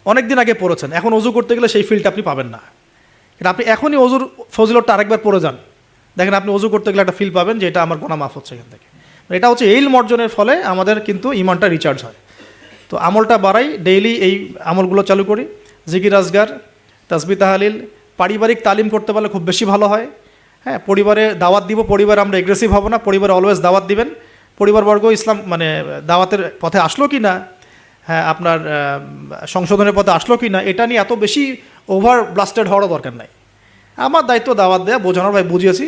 অনেক দিন আগে পড়েছেন, এখন অজু করতে গেলে সেই ফিলটা আপনি পাবেন না। কিন্তু আপনি এখনই অজুর ফজিলতটা আরেকবার পড়ে যান, দেখেন আপনি অজু করতে গেলে একটা ফিল পাবেন যে এটা আমার গুনাহ মাফ হচ্ছে এখান থেকে। এটা হচ্ছে ইলম অর্জনের ফলে আমাদের কিন্তু ঈমানটা রিচার্জ হয়। তো আমলটা বাড়াই, ডেইলি এই আমলগুলো চালু করি, জিকির আজগার, তাসবিহ তাহলিল। পারিবারিক তালিম করতে পারলে খুব বেশি ভালো হয়। হ্যাঁ, পরিবারে দাওয়াত দিব, পরিবারে আমরা এগ্রেসিভ হব না, পরিবারে অলওয়েজ দাওয়াত দিবেন। পরিবারবর্গ ইসলাম মানে দাওয়াতের পথে আসলো কি না, হ্যাঁ আপনার সংশোধনের পথে আসলো কি না, এটা নিয়ে এত বেশি ওভার ব্লাস্টেড হওয়ারও দরকার নাই। আমার দায়িত্ব দাওয়াত দেয়া, বোঝানোর, ভাই বুঝিয়েছি,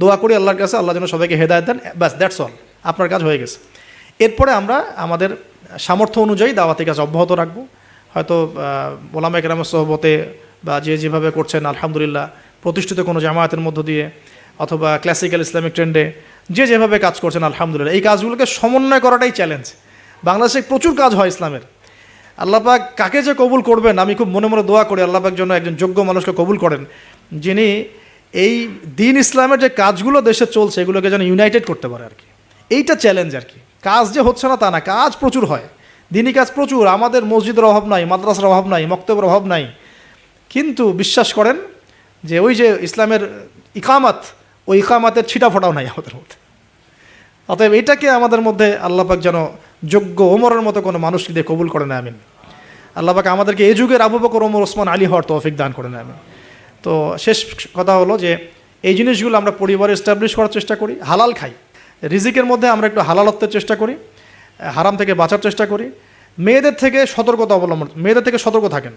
দোয়া করি আল্লাহর কাছে, আল্লাহ যেন সবাইকে হেদায়েত দেন, ব্যাস দ্যাটস অল, আপনার কাজ হয়ে গেছে। এরপরে আমরা আমাদের সামর্থ্য অনুযায়ী দাওয়াতি কাজ অব্যাহত রাখবো। হয়তো ওলামায়ে কেরামের সোহবতে বা যেভাবে করছেন আলহামদুলিল্লাহ, প্রতিষ্ঠিত কোনো জামায়াতের মধ্য দিয়ে অথবা ক্লাসিক্যাল ইসলামিক ট্রেন্ডে যেভাবে কাজ করছেন আলহামদুলিল্লাহ, এই কাজগুলোকে সমন্বয় করাটাই চ্যালেঞ্জ। বাংলাদেশে প্রচুর কাজ হয় ইসলামের, আল্লাহ পাক কাকে যে কবুল করবেন, আমি খুব মনে মনে দোয়া করি আল্লাহ পাক যেন একজন যোগ্য মানুষকে কবুল করেন, যিনি এই দিন ইসলামের যে কাজগুলো দেশে চলছে এগুলোকে যেন ইউনাইটেড করতে পারে আর কি। এইটা চ্যালেঞ্জ আর কি। কাজ যে হচ্ছে না তা না, কাজ প্রচুর হয়, দিনই কাজ প্রচুর। আমাদের মসজিদের অভাব নাই, মাদ্রাসার অভাব নাই, মক্তবের অভাব নাই, কিন্তু বিশ্বাস করেন যে ওই যে ইসলামের ইকামাত, ওই ইকামাতের ছিটা ফোটাও নাই আমাদের মধ্যে। অতএব এটাকে আমাদের মধ্যে আল্লাহ পাক যেন যোগ্য ওমরের মতো কোনো মানুষকে দিয়ে কবুল করে না, আমিন। আল্লাহ পাক আমাদেরকে এই যুগের আবু বকর, ওমর, ওসমান, আলী হওয়ার তৌফিক দান করে না, আমিন। তো শেষ কথা হলো যে এই জিনিসগুলো আমরা পরিবারে এস্টাবলিশ করার চেষ্টা করি, হালাল খাই, রিজিকের মধ্যে আমরা একটু হালালত্বের চেষ্টা করি, হারাম থেকে বাঁচার চেষ্টা করি। মেয়েদের থেকে সতর্ক থাকেন।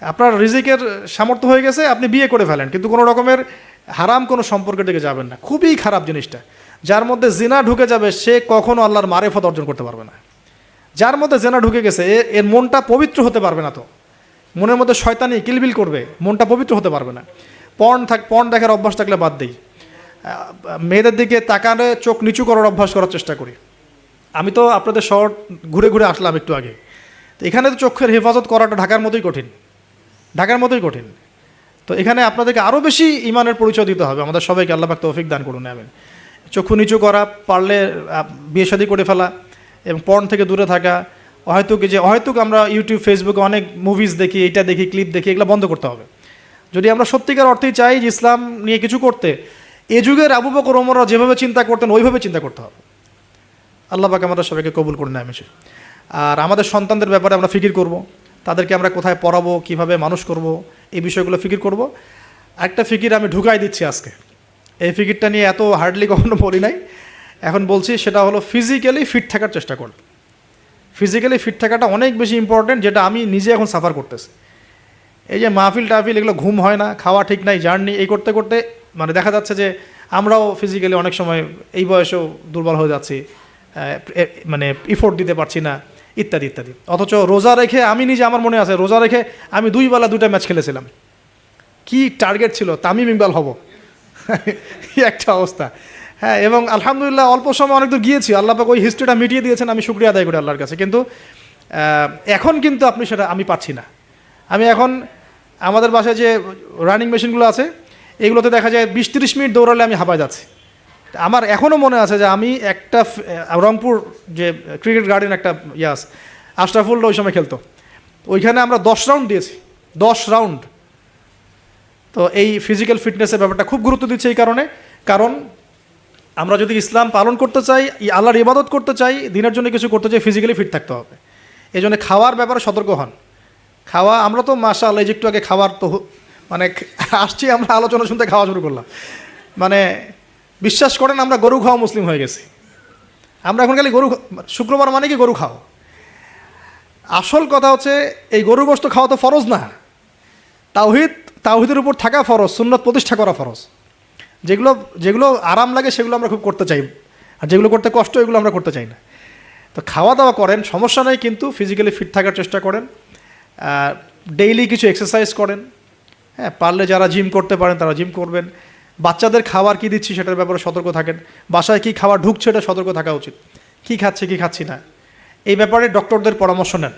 আপনার রিজিকের সামর্থ্য হয়ে গেছে, আপনি বিয়ে করে ফেলেন, কিন্তু কোনো রকমের হারাম কোনো সম্পর্কের দিকে যাবেন না। খুবই খারাপ জিনিসটা। যার মধ্যে জিনা ঢুকে যাবে সে কখনো আল্লাহর মারেফত অর্জন করতে পারবে না। যার মধ্যে জিনা ঢুকে গেছে এর মনটা পবিত্র হতে পারবে না। তো মনের মধ্যে শয়তানি কিলবিল করবে, মনটা পবিত্র হতে পারবে না। পর্ন দেখার অভ্যাস থাকলে বাদ দেই। মেয়েদের দিকে তাকালে চোখ নিচু করার অভ্যাস করার চেষ্টা করি। আমি তো আপনাদের শহর ঘুরে ঘুরে আসলাম একটু আগে, তো এখানে তো চোখের হেফাজত করাটা ঢাকার মতোই কঠিন, ঢাকার মতোই কঠিন। তো এখানে আপনাদেরকে আরও বেশি ইমানের পরিচয় দিতে হবে। আমাদের সবাইকে আল্লাহ পাক তৌফিক দান করুন, আমিন। চক্ষু নিচু করা, পারলে বিয়ে শাদী করে ফেলা এবং পর্ন থেকে দূরে থাকা। হয়তো আমরা ইউটিউব ফেসবুকে অনেক মুভিজ দেখি, এটা দেখি, ক্লিপ দেখি, এগুলো বন্ধ করতে হবে। যদি আমরা সত্যিকার অর্থেই চাই যে ইসলাম নিয়ে কিছু করতে, এ যুগের আবু বকর ওমররা যেভাবে চিন্তা করতেন ওইভাবে চিন্তা করতে হবে। আল্লাহ পাক আমাদের সবাইকে কবুল করুন, আমিন। আর আমাদের সন্তানদের ব্যাপারে আমরা ফিকির করব, তাদেরকে আমরা কোথায় পড়াবো, কিভাবে মানুষ করব, এই বিষয়গুলো ফিকির করব। একটা ফিকির আমি ঢুকাই দিচ্ছি আজকে, এই ফিকিরটা নিয়ে এত হার্ডলি কখনো বলি নাই, এখন বলছি। সেটা হলো ফিজিক্যালি ফিট থাকার চেষ্টা করব। ফিজিক্যালি ফিট থাকাটা অনেক বেশি ইম্পর্টেন্ট, যেটা আমি নিজে এখন সাফার করতেছি। এই যে মাহফিল টাহফিল, এগুলো ঘুম হয় না, খাওয়া ঠিক নাই, জার্নি এই করতে করতে মানে দেখা যাচ্ছে যে আমরাও ফিজিক্যালি অনেক সময় এই বয়সেও দুর্বল হয়ে যাচ্ছি, মানে ইফোর্ট দিতে পারছি না, ইত্যাদি ইত্যাদি। অথচ রোজা রেখে আমি নিজে, আমার মনে আছে, রোজা রেখে আমি 2 বেলা 2টা ম্যাচ খেলেছিলাম। কি টার্গেট ছিল, তামিম ইকবাল হব, একটা অবস্থা। হ্যাঁ, এবং আলহামদুলিল্লাহ অল্প সময় অনেক দূর গিয়েছি, আল্লাহ পাক ওই হিস্ট্রিটা মিটিয়ে দিয়েছেন, আমি শুকরিয়া আদায় করি আল্লাহর কাছে। কিন্তু এখন কিন্তু আপনি সেটা আমি পাচ্ছি না। আমি এখন আমাদের বাসায় যে রানিং মেশিনগুলো আছে, এগুলোতে দেখা যায় 20-30 মিনিট দৌড়ালে আমি হাঁপায় যাচ্ছি। আমার এখনও মনে আছে যে আমি একটা রংপুর যে ক্রিকেট গার্ডেন একটা ইয়াস আশরাফুল ওই সময় খেলতো, ওইখানে আমরা 10 রাউন্ড দিয়েছি, 10 রাউন্ড। তো এই ফিজিক্যাল ফিটনেসের ব্যাপারটা খুব গুরুত্ব দিচ্ছে এই কারণ আমরা যদি ইসলাম পালন করতে চাই, আল্লাহর ইবাদত করতে চাই, দিনের জন্য কিছু করতে চাই, ফিজিক্যালি ফিট থাকতে হবে। এই জন্য খাওয়ার ব্যাপারে সতর্ক হন। খাওয়া, আমরা তো মাশাআল্লাহ এই যে একটু আগে খাবার তো মানে আসছি, আমরা আলোচনা শুনতে খাওয়া শুরু করলাম, মানে বিশ্বাস করেন আমরা গরু খাওয়া মুসলিম হয়ে গেছি। আমরা এখন খালি শুক্রবার মানে কি গরু খাও। আসল কথা হচ্ছে এই গরু গোশত খাওয়া তো ফরজ না, তাওহীদের উপর থাকা ফরজ, সুন্নাত প্রতিষ্ঠা করা ফরজ। যেগুলো আরাম লাগে সেগুলো আমরা খুব করতে চাই, আর যেগুলো করতে কষ্ট এগুলো আমরা করতে চাই না। তো খাওয়া দাওয়া করেন, সমস্যা নেই, কিন্তু ফিজিক্যালি ফিট থাকার চেষ্টা করেন, ডেইলি কিছু এক্সারসাইজ করেন। হ্যাঁ, পারলে যারা জিম করতে পারেন তারা জিম করবেন। বাচ্চাদের খাবার কী দিচ্ছি সেটার ব্যাপারে সতর্ক থাকেন। বাসায় কী খাবার ঢুকছে এটা সতর্ক থাকা উচিত, কী খাচ্ছি কী খাচ্ছি না, এই ব্যাপারে ডক্টরদের পরামর্শ নেন।